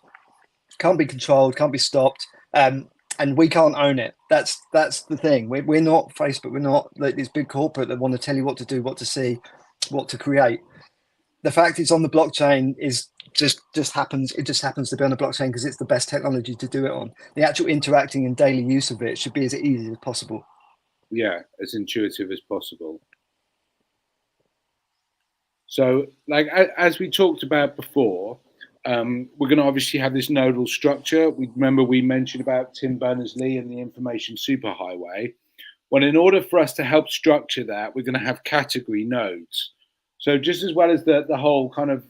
can't be controlled, can't be stopped, and we can't own it. That's the thing. We're not Facebook. We're not like this big corporate that want to tell you what to do, what to see, what to create. The fact it's on the blockchain is just happens. It just happens to be on the blockchain because it's the best technology to do it on. The actual interacting and daily use of it should be as easy as possible. Yeah, as intuitive as possible. So, like as we talked about before, we're going to obviously have this nodal structure. We mentioned about Tim Berners-Lee and the information superhighway. Well, in order for us to help structure that, we're going to have category nodes. So just as well as the whole kind of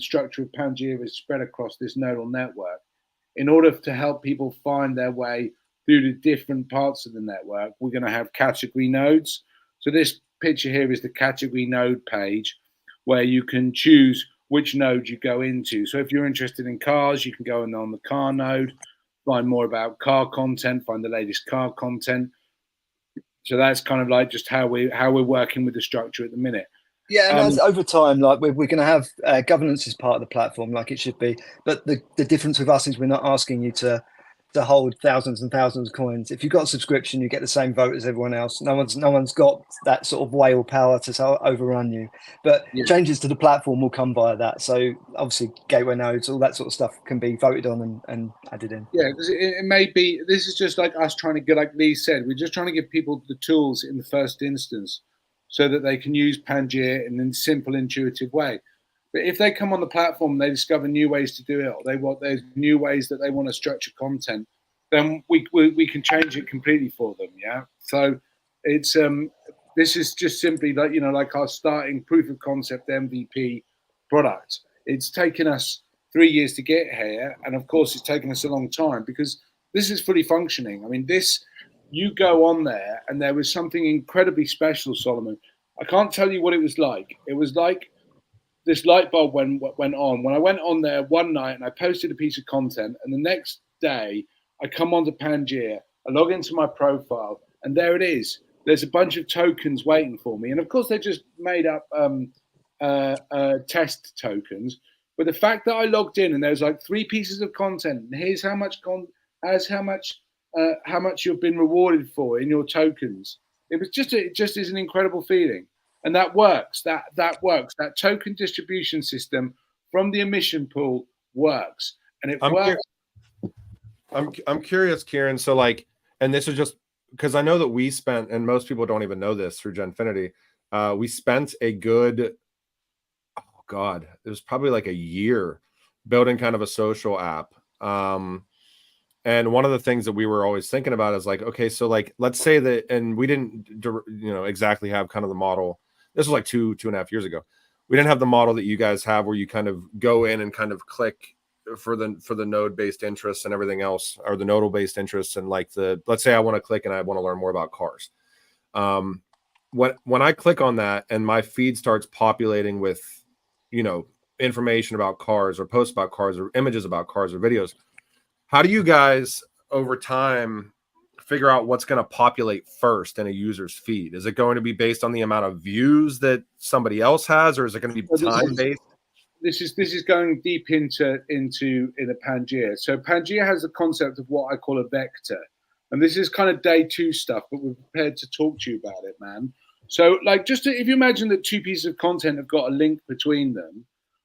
structure of Pangia is spread across this nodal network, in order to help people find their way through the different parts of the network, we're going to have category nodes. So this picture here is the category node page, where you can choose which node you go into. So if you're interested in cars, you can go in on the car node, find more about car content, find the latest car content. So that's kind of like just how we're working with the structure at the minute. Yeah, and as over time, like we're going to have governance as part of the platform, like it should be. But the difference with us is we're not asking you to hold thousands and thousands of coins. If you've got a subscription, you get the same vote as everyone else. No one's got that sort of whale power to overrun you. But changes to the platform will come via that. So obviously, gateway nodes, all that sort of stuff can be voted on and added in. Yeah, because it may be. This is just like us trying to get, like Lee said, we're just trying to give people the tools in the first instance, so that they can use Pangia in a simple, intuitive way. But if they come on the platform, they discover new ways to do it, or there's new ways that they want to structure content, then we can change it completely for them. Yeah. So it's this is just simply like, like our starting proof of concept MVP product. It's taken us 3 years to get here, and of course it's taken us a long time because this is fully functioning. I mean, you go on there, and there was something incredibly special, Solomon. I can't tell you what it was like. It was like this light bulb went on when I went on there one night and I posted a piece of content, and the next day I come onto Pangia, I log into my profile, and there it is. There's a bunch of tokens waiting for me, and of course they're just made up test tokens. But the fact that I logged in and there's like 3 pieces of content, and here's how much how much you've been rewarded for in your tokens. It just is an incredible feeling, and that works. That works. That token distribution system from the emission pool works, and it works. I'm curious, Kieran. So like, and this is just because I know that we spent, and most people don't even know this through Genfinity, we spent a good, oh God, it was probably like a year building kind of a social app. And one of the things that we were always thinking about is like, okay, so like, let's say that, and we didn't, exactly have kind of the model. This was like 2.5 years ago. We didn't have the model that you guys have where you kind of go in and kind of click for the node based interests and everything else, or the nodal based interests. And like let's say I want to click and I want to learn more about cars. When I click on that and my feed starts populating with, information about cars or posts about cars or images about cars or videos, how do you guys over time figure out what's going to populate first in a user's feed? Is it going to be based on the amount of views that somebody else has, or is it going to be time based? This is going deep into a Pangia. So Pangia has the concept of what I call a vector, and this is kind of day 2 stuff, but we're prepared to talk to you about it, man. So like, if you imagine that 2 pieces of content have got a link between them,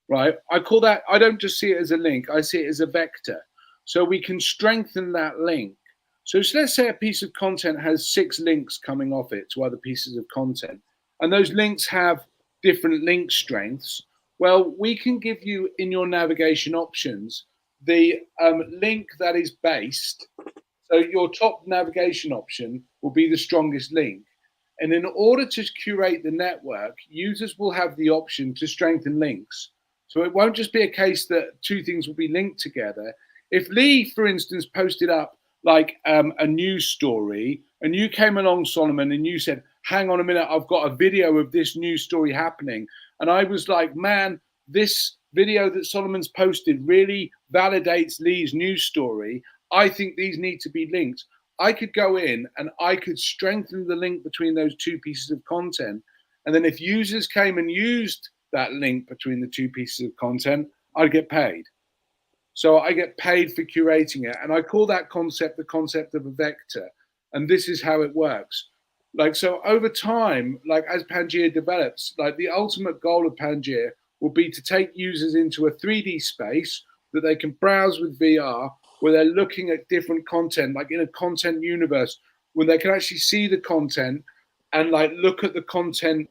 right? I call that, I don't just see it as a link, I see it as a vector. So we can strengthen that link. So let's say a piece of content has 6 links coming off it to other pieces of content, and those links have different link strengths. Well, we can give you in your navigation options the link that is based. So your top navigation option will be the strongest link. And in order to curate the network, users will have the option to strengthen links. So it won't just be a case that 2 things will be linked together. If Lee, for instance, posted up like a news story, and you came along, Solomon, and you said, hang on a minute, I've got a video of this news story happening. And I was like, man, this video that Solomon's posted really validates Lee's news story. I think these need to be linked. I could go in and I could strengthen the link between those 2 pieces of content. And then if users came and used that link between the 2 pieces of content, I'd get paid. So I get paid for curating it. And I call that concept the concept of a vector. And this is how it works. Like, so over time, like as Pangia develops, like the ultimate goal of Pangia will be to take users into a 3D space that they can browse with VR, where they're looking at different content, like in a content universe, where they can actually see the content and like look at the content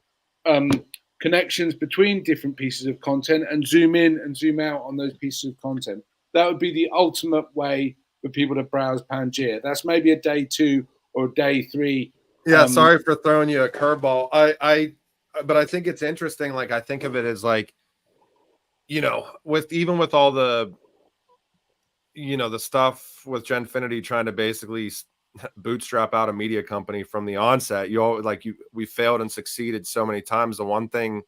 connections between different pieces of content and zoom in and zoom out on those pieces of content. That would be the ultimate way for people to browse Pangia. That's maybe a day 2 or day 3. Yeah, sorry for throwing you a curveball. But I think it's interesting. Like, I think of it as like, with all the, the stuff with Genfinity trying to basically bootstrap out a media company from the onset. We failed and succeeded so many times. The one thing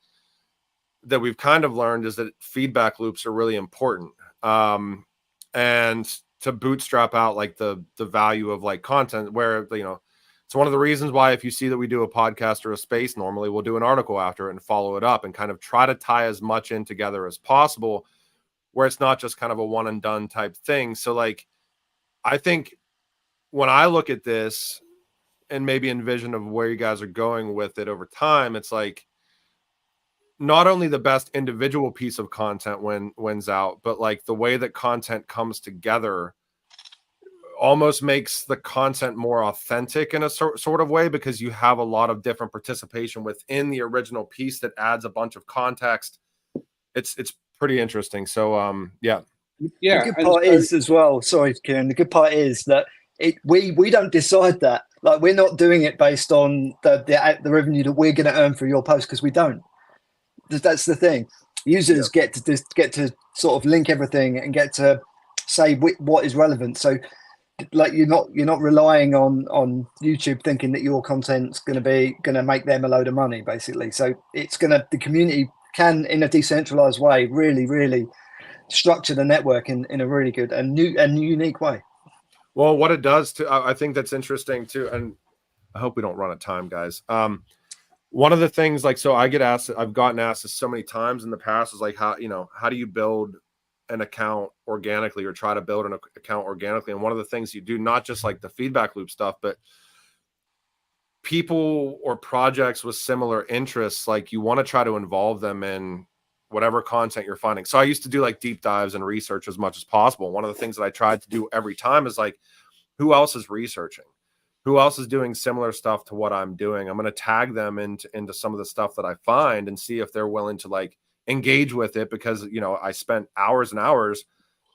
that we've kind of learned is that feedback loops are really important. And to bootstrap out like the value of like content, where it's one of the reasons why if you see that we do a podcast or a space, normally we'll do an article after it and follow it up and kind of try to tie as much in together as possible, where it's not just kind of a one and done type thing. So like, I think when I look at this and maybe envision of where you guys are going with it over time, it's like not only the best individual piece of content wins out, but like the way that content comes together almost makes the content more authentic in a sort of way, because you have a lot of different participation within the original piece that adds a bunch of context. It's pretty interesting. So yeah. The good part is as well, sorry Kieran, the good part is that we don't decide that. Like, we're not doing it based on the revenue that we're going to earn for your post, because we don't. That's the thing. Users get to sort of link everything and get to say what is relevant. So like you're not relying on YouTube thinking that your content's going to make them a load of money, basically. So the community can, in a decentralized way, really structure the network in a really good and unique way. Well, what it does too, I think that's interesting too, and I hope we don't run out of time, guys. One of the things, like, so I've gotten asked this so many times in the past, is like, how do you build an account organically, or try to build an account organically? And one of the things you do, not just like the feedback loop stuff, but people or projects with similar interests, like you want to try to involve them in whatever content you're finding. So I used to do like deep dives and research as much as possible. One of the things that I tried to do every time is like, who else is researching? Who else is doing similar stuff to what I'm doing? I'm going to tag them into some of the stuff that I find and see if they're willing to like engage with it, because, I spent hours and hours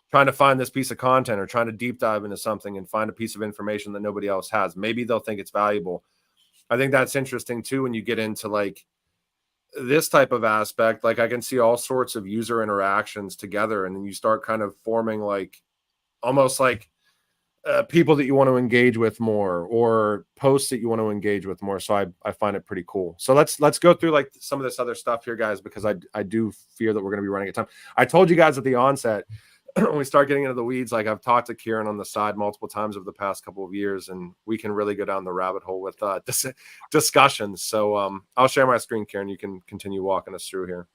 trying to find this piece of content, or trying to deep dive into something and find a piece of information that nobody else has. Maybe they'll think it's valuable. I think that's interesting too, when you get into like this type of aspect. Like, I can see all sorts of user interactions together, and then you start kind of forming like almost like people that you want to engage with more, or posts that you want to engage with more. So I find it pretty cool. So let's go through like some of this other stuff here, guys, because I do fear that we're going to be running out of time. I told you guys at the onset, when we start getting into the weeds, like I've talked to Kieran on the side multiple times over the past couple of years, and we can really go down the rabbit hole with discussions. So I'll share my screen, Kieran. You can continue walking us through here.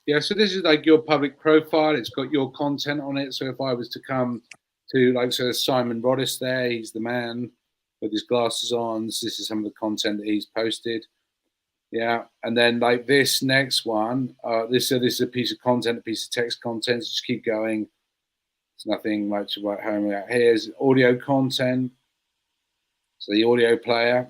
Yeah, so this is like your public profile. It's got your content on it. So if I was to come to, like, so there's Simon Roddice there. He's the man with his glasses on. This is some of the content that he's posted. Yeah, and then like this next one, this is a piece of content, a piece of text content. So just keep going. There's nothing much to write home about. Here's audio content. So the audio player,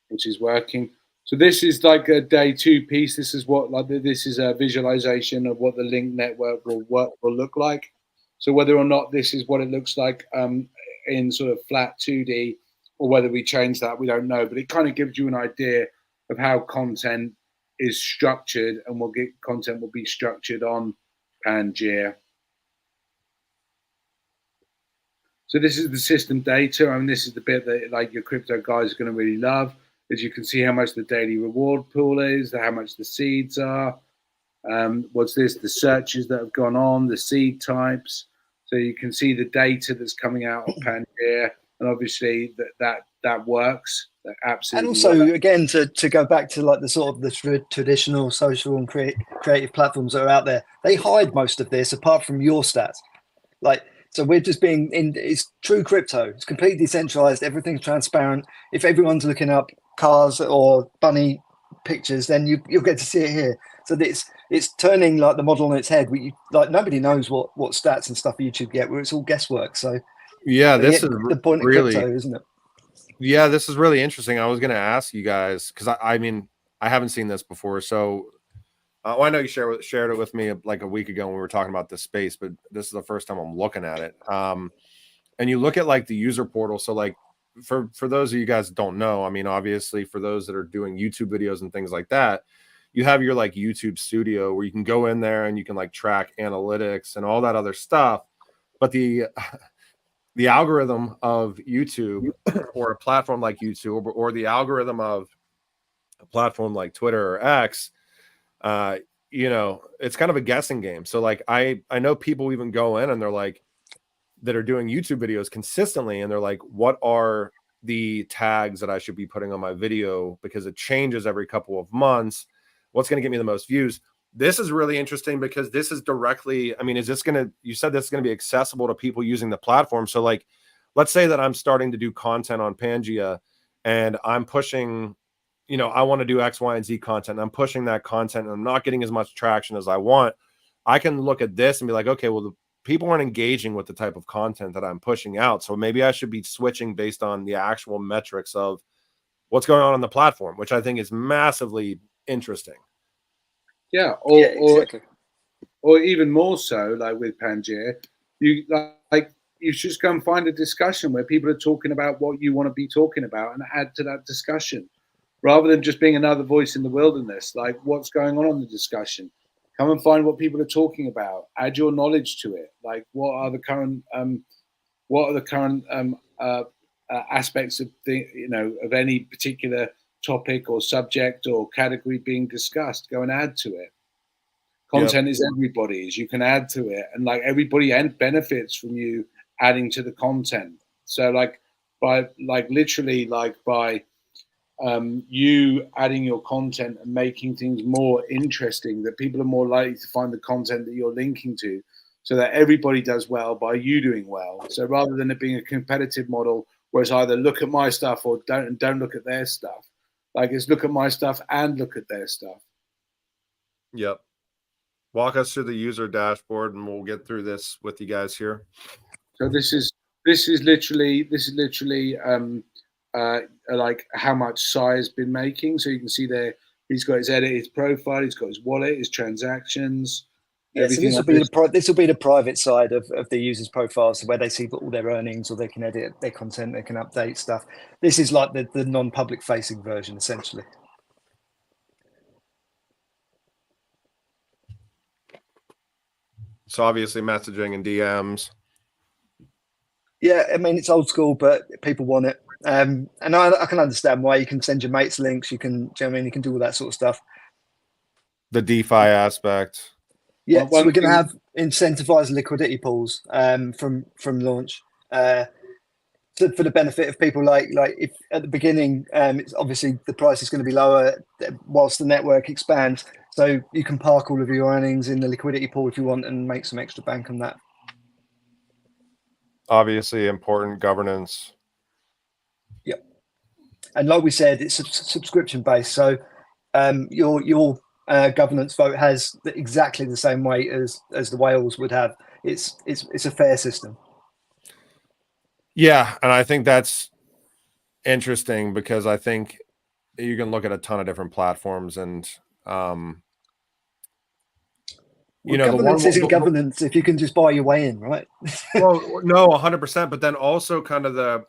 which is working. So this is like a day 2 piece. This is this is a visualization of what the link network will look like. So whether or not this is what it looks like in sort of flat 2D, or whether we change that, we don't know. But it kind of gives you an idea of how content is structured, and content will be structured on Pangia. So this is the system data. I mean, this is the bit that like your crypto guys are going to really love. As you can see how much the daily reward pool is, how much the seeds are. What's this? The searches that have gone on, the seed types. So you can see the data that's coming out of Pangia, and obviously that works. That absolutely. And also, works. again, to go back to like the sort of the traditional social and creative platforms that are out there, they hide most of this apart from your stats. Like, so we're just it's true crypto. It's completely decentralized. Everything's transparent. If everyone's looking up cars or bunny pictures, then you'll get to see it here. So it's turning like the model on its head. Like nobody knows what stats and stuff YouTube get, where it's all guesswork. So yeah, this is the point of really crypto, isn't it? Yeah, this is really interesting. I was going to ask you guys, because I mean, I haven't seen this before. So I know you shared it with me like a week ago when we were talking about this space, but this is the first time I'm looking at it. And you look at like the user portal. So like for those of you guys that don't know, I mean, obviously for those that are doing YouTube videos and things like that, you have your like YouTube studio where you can go in there and you can like track analytics and all that other stuff. But the algorithm of YouTube or a platform like YouTube, or the algorithm of a platform like Twitter or X, it's kind of a guessing game. So like I know people even go in and they're like, that are doing YouTube videos consistently, and they're like, what are the tags that I should be putting on my video, because it changes every couple of months. What's going to get me the most views? This is really interesting because this is directly, I mean, you said this is going to be accessible to people using the platform. So like, let's say that I'm starting to do content on Pangia and I'm pushing, I want to do X, Y, and Z content. And I'm pushing that content and I'm not getting as much traction as I want. I can look at this and be like, okay, well, the people aren't engaging with the type of content that I'm pushing out. So maybe I should be switching based on the actual metrics of what's going on the platform, which I think is massively interesting. Yeah, exactly. or even more so, like with Pangia, you should just go and find a discussion where people are talking about what you want to be talking about and add to that discussion, rather than just being another voice in the wilderness. Like, what's going on in the discussion? Come and find what people are talking about. Add your knowledge to it. Like, what are the current aspects of the, of any particular topic or subject or category being discussed, go and add to it. Content is everybody's. You can add to it, and like everybody benefits from you adding to the content. So by you adding your content and making things more interesting, that people are more likely to find the content that you're linking to, so that everybody does well by you doing well. So rather than it being a competitive model where it's either look at my stuff or don't look at their stuff, like it's look at my stuff and look at their stuff. Yep. Walk us through the user dashboard, and we'll get through this with you guys here. So this is literally like how much Sai's been making. So you can see there, he's got his edit, his profile, he's got his wallet, his transactions. Yeah, so this will be the private side of the user's profile, so where they see all their earnings, or they can edit their content, they can update stuff. This is like the non-public facing version, essentially. So obviously messaging and DMs. Yeah, I mean, it's old school, but people want it. And I can understand why. You can send your mates links. You can, do you know what I mean? You can do all that sort of stuff. The DeFi aspect. Yeah, so we're going to have incentivized liquidity pools from launch for the benefit of people like if at the beginning, it's obviously the price is going to be lower whilst the network expands. So you can park all of your earnings in the liquidity pool if you want and make some extra bank on that. Obviously important governance. Yep. And like we said, it's subscription based. So your governance vote has exactly the same weight as the whales would have. It's a fair system. Yeah, and I think that's interesting because I think you can look at a ton of different platforms, and governance isn't governance if you can just buy your way in, right? Well, no, 100%. But then also kind of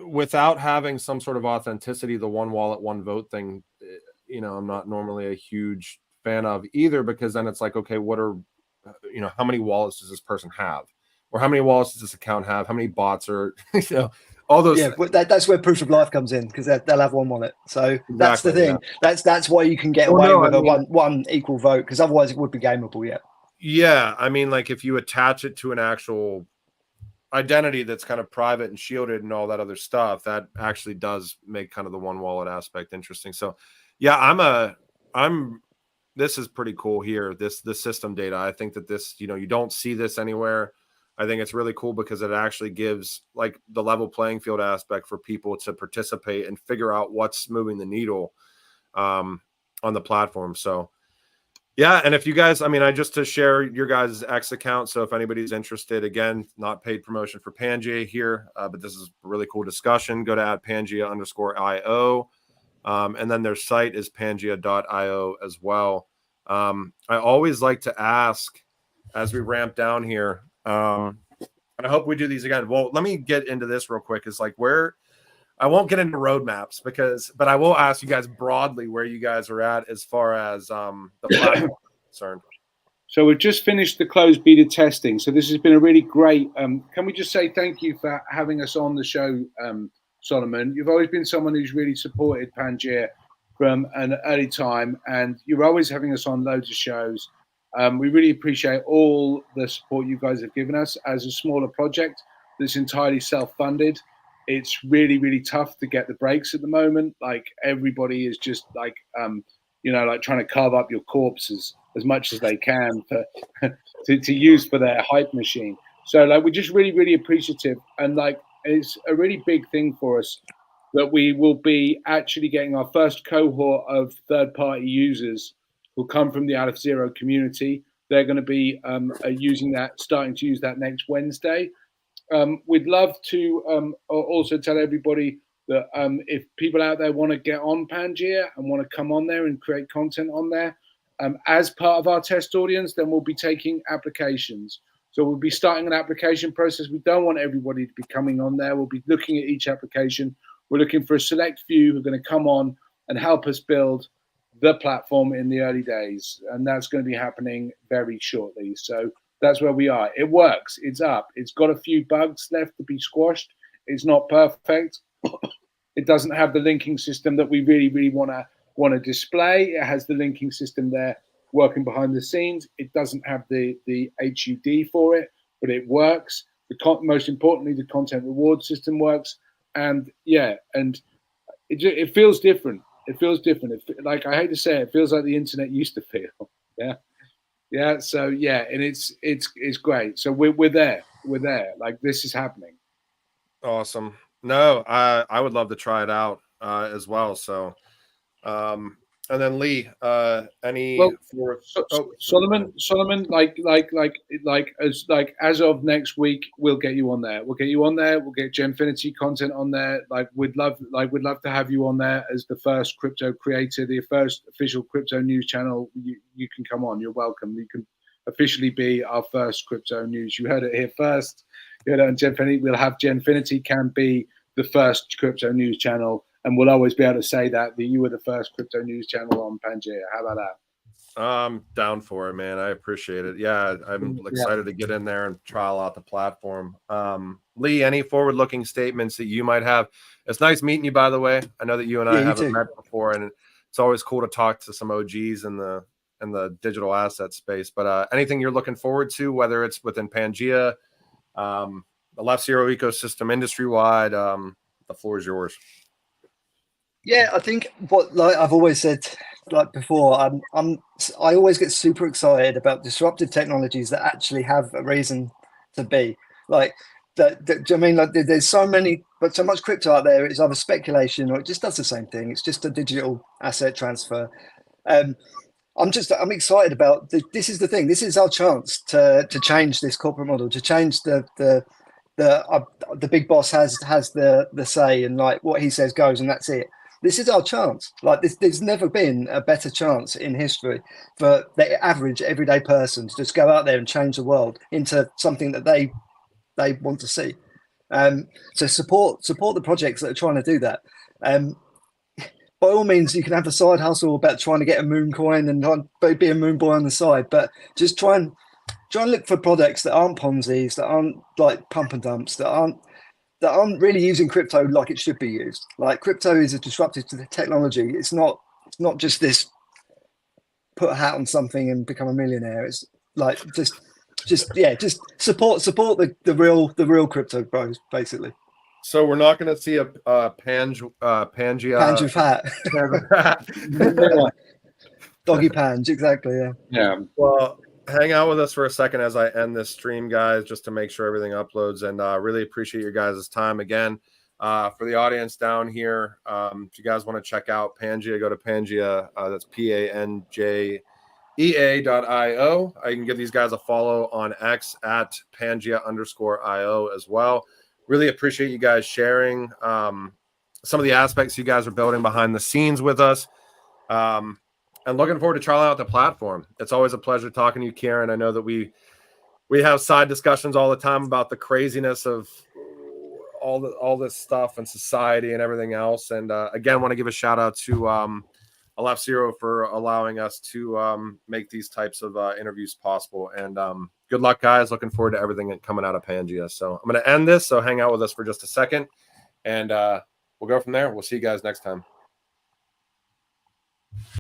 without having some sort of authenticity, the one wallet, one vote thing, I'm not normally a huge fan of either, because then it's like, okay, what are, how many wallets does this person have? Or how many wallets does this account have? How many bots are, all those. Yeah, that's where proof of life comes in, because they'll have one wallet. So that's the thing. Yeah. That's why you can get away with one equal vote, because otherwise it would be gameable. Yeah. Yeah, I mean, like if you attach it to an actual identity that's kind of private and shielded and all that other stuff, that actually does make kind of the one wallet aspect interesting. So, yeah, this is pretty cool here. The system data. I think that this, you don't see this anywhere. I think it's really cool because it actually gives like the level playing field aspect for people to participate and figure out what's moving the needle on the platform. So yeah. And if you guys, just to share your guys' X account. So if anybody's interested, again, not paid promotion for Pangia here, but this is a really cool discussion. Go to @Pangia_IO. And then their site is Pangia.io as well. I always like to ask as we ramp down here, and I hope we do these again. Well, let me get into this real quick. It's like I won't get into roadmaps but I will ask you guys broadly where you guys are at as far as the platform is concerned. So we've just finished the closed beta testing. So this has been a really great. Can we just say thank you for having us on the show, Solomon? You've always been someone who's really supported Pangia from an early time, and you're always having us on loads of shows. We really appreciate all the support you guys have given us. As a smaller project that's entirely self-funded, it's really, really tough to get the breaks at the moment. Like everybody is just like, like trying to carve up your corpse as much as they can to use for their hype machine. So like, we're just really, really appreciative. And like, it's a really big thing for us that we will be actually getting our first cohort of third-party users who come from the Aleph AZERO community. They're going to be starting to use that next Wednesday. We'd love to also tell everybody that if people out there want to get on Pangia and want to come on there and create content on there, as part of our test audience, then we'll be taking applications. So we'll be starting an application process. We don't want everybody to be coming on there. We'll be looking at each application. We're looking for a select few who are going to come on and help us build the platform in the early days. And that's going to be happening very shortly. So That's where we are. It works. It's up. It's got a few bugs left to be squashed. It's not perfect. It doesn't have the linking system that we really want to display. It has the linking system there working behind the scenes. It doesn't have the HUD for it, but it works. Most importantly, the content reward system works. And yeah, and it feels different. It feels different. Like, I hate to say it, it feels like the internet used to feel. Yeah. So yeah, and it's great. So we're there. We're there. Like, this is happening. Awesome. No, I would love to try it out as well. So, and then Lee, any Solomon, as of next week, we'll get you on there. We'll get you on there. We'll get Genfinity content on there. We'd love to have you on there as the first crypto creator, the first official crypto news channel. You can come on. You're welcome. You can officially be our first crypto news. You heard it here first. You heard it on Genfinity. We'll have Genfinity can be the first crypto news channel, and we'll always be able to say that you were the first crypto news channel on Pangia. How about that? I'm down for it, man. I appreciate it. Yeah, I'm excited to get in there and trial out the platform. Lee, any forward-looking statements that you might have? It's nice meeting you, by the way. I know that you and I haven't met before, and it's always cool to talk to some OGs in the digital asset space. But anything you're looking forward to, whether it's within Pangia, the AZERO ecosystem, industry-wide, the floor is yours. Yeah, I think what, like I've always said, like before, I always get super excited about disruptive technologies that actually have a reason to be. Like that I mean, like there's so much crypto out there. It's either speculation or it just does the same thing. It's just a digital asset transfer. I'm excited about this. Is the thing. This is our chance to change this corporate model, to change the big boss has the say, and like what he says goes, and that's it. This is our chance. Like this, there's never been a better chance in history for the average everyday person to just go out there and change the world into something that they want to see. So support the projects that are trying to do that. By all means, you can have a side hustle about trying to get a moon coin and be a moon boy on the side, but just try and look for products that aren't Ponzi's, that aren't like pump and dumps, that aren't really using crypto like it should be used. Like, crypto is a disruptive to the technology. It's not just this put a hat on something and become a millionaire. It's like just support the real crypto bros, basically. So we're not going to see a Pangia hat. Doggy Pange, exactly. Yeah. Well, hang out with us for a second as I end this stream, guys, just to make sure everything uploads. And really appreciate your guys' time again. For the audience down here, if you guys want to check out Pangia, go to Pangia. That's PANJEA.io. You can give these guys a follow on X at Pangia_IO as well. Really appreciate you guys sharing some of the aspects you guys are building behind the scenes with us. And looking forward to trying out the platform. It's always a pleasure talking to you, Kieran. I know that we have side discussions all the time about the craziness of all this stuff and society and everything else. And again, want to give a shout out to AZERO for allowing us to make these types of interviews possible. And good luck, guys. Looking forward to everything coming out of Pangia. So I'm going to end this. So hang out with us for just a second, and we'll go from there. We'll see you guys next time.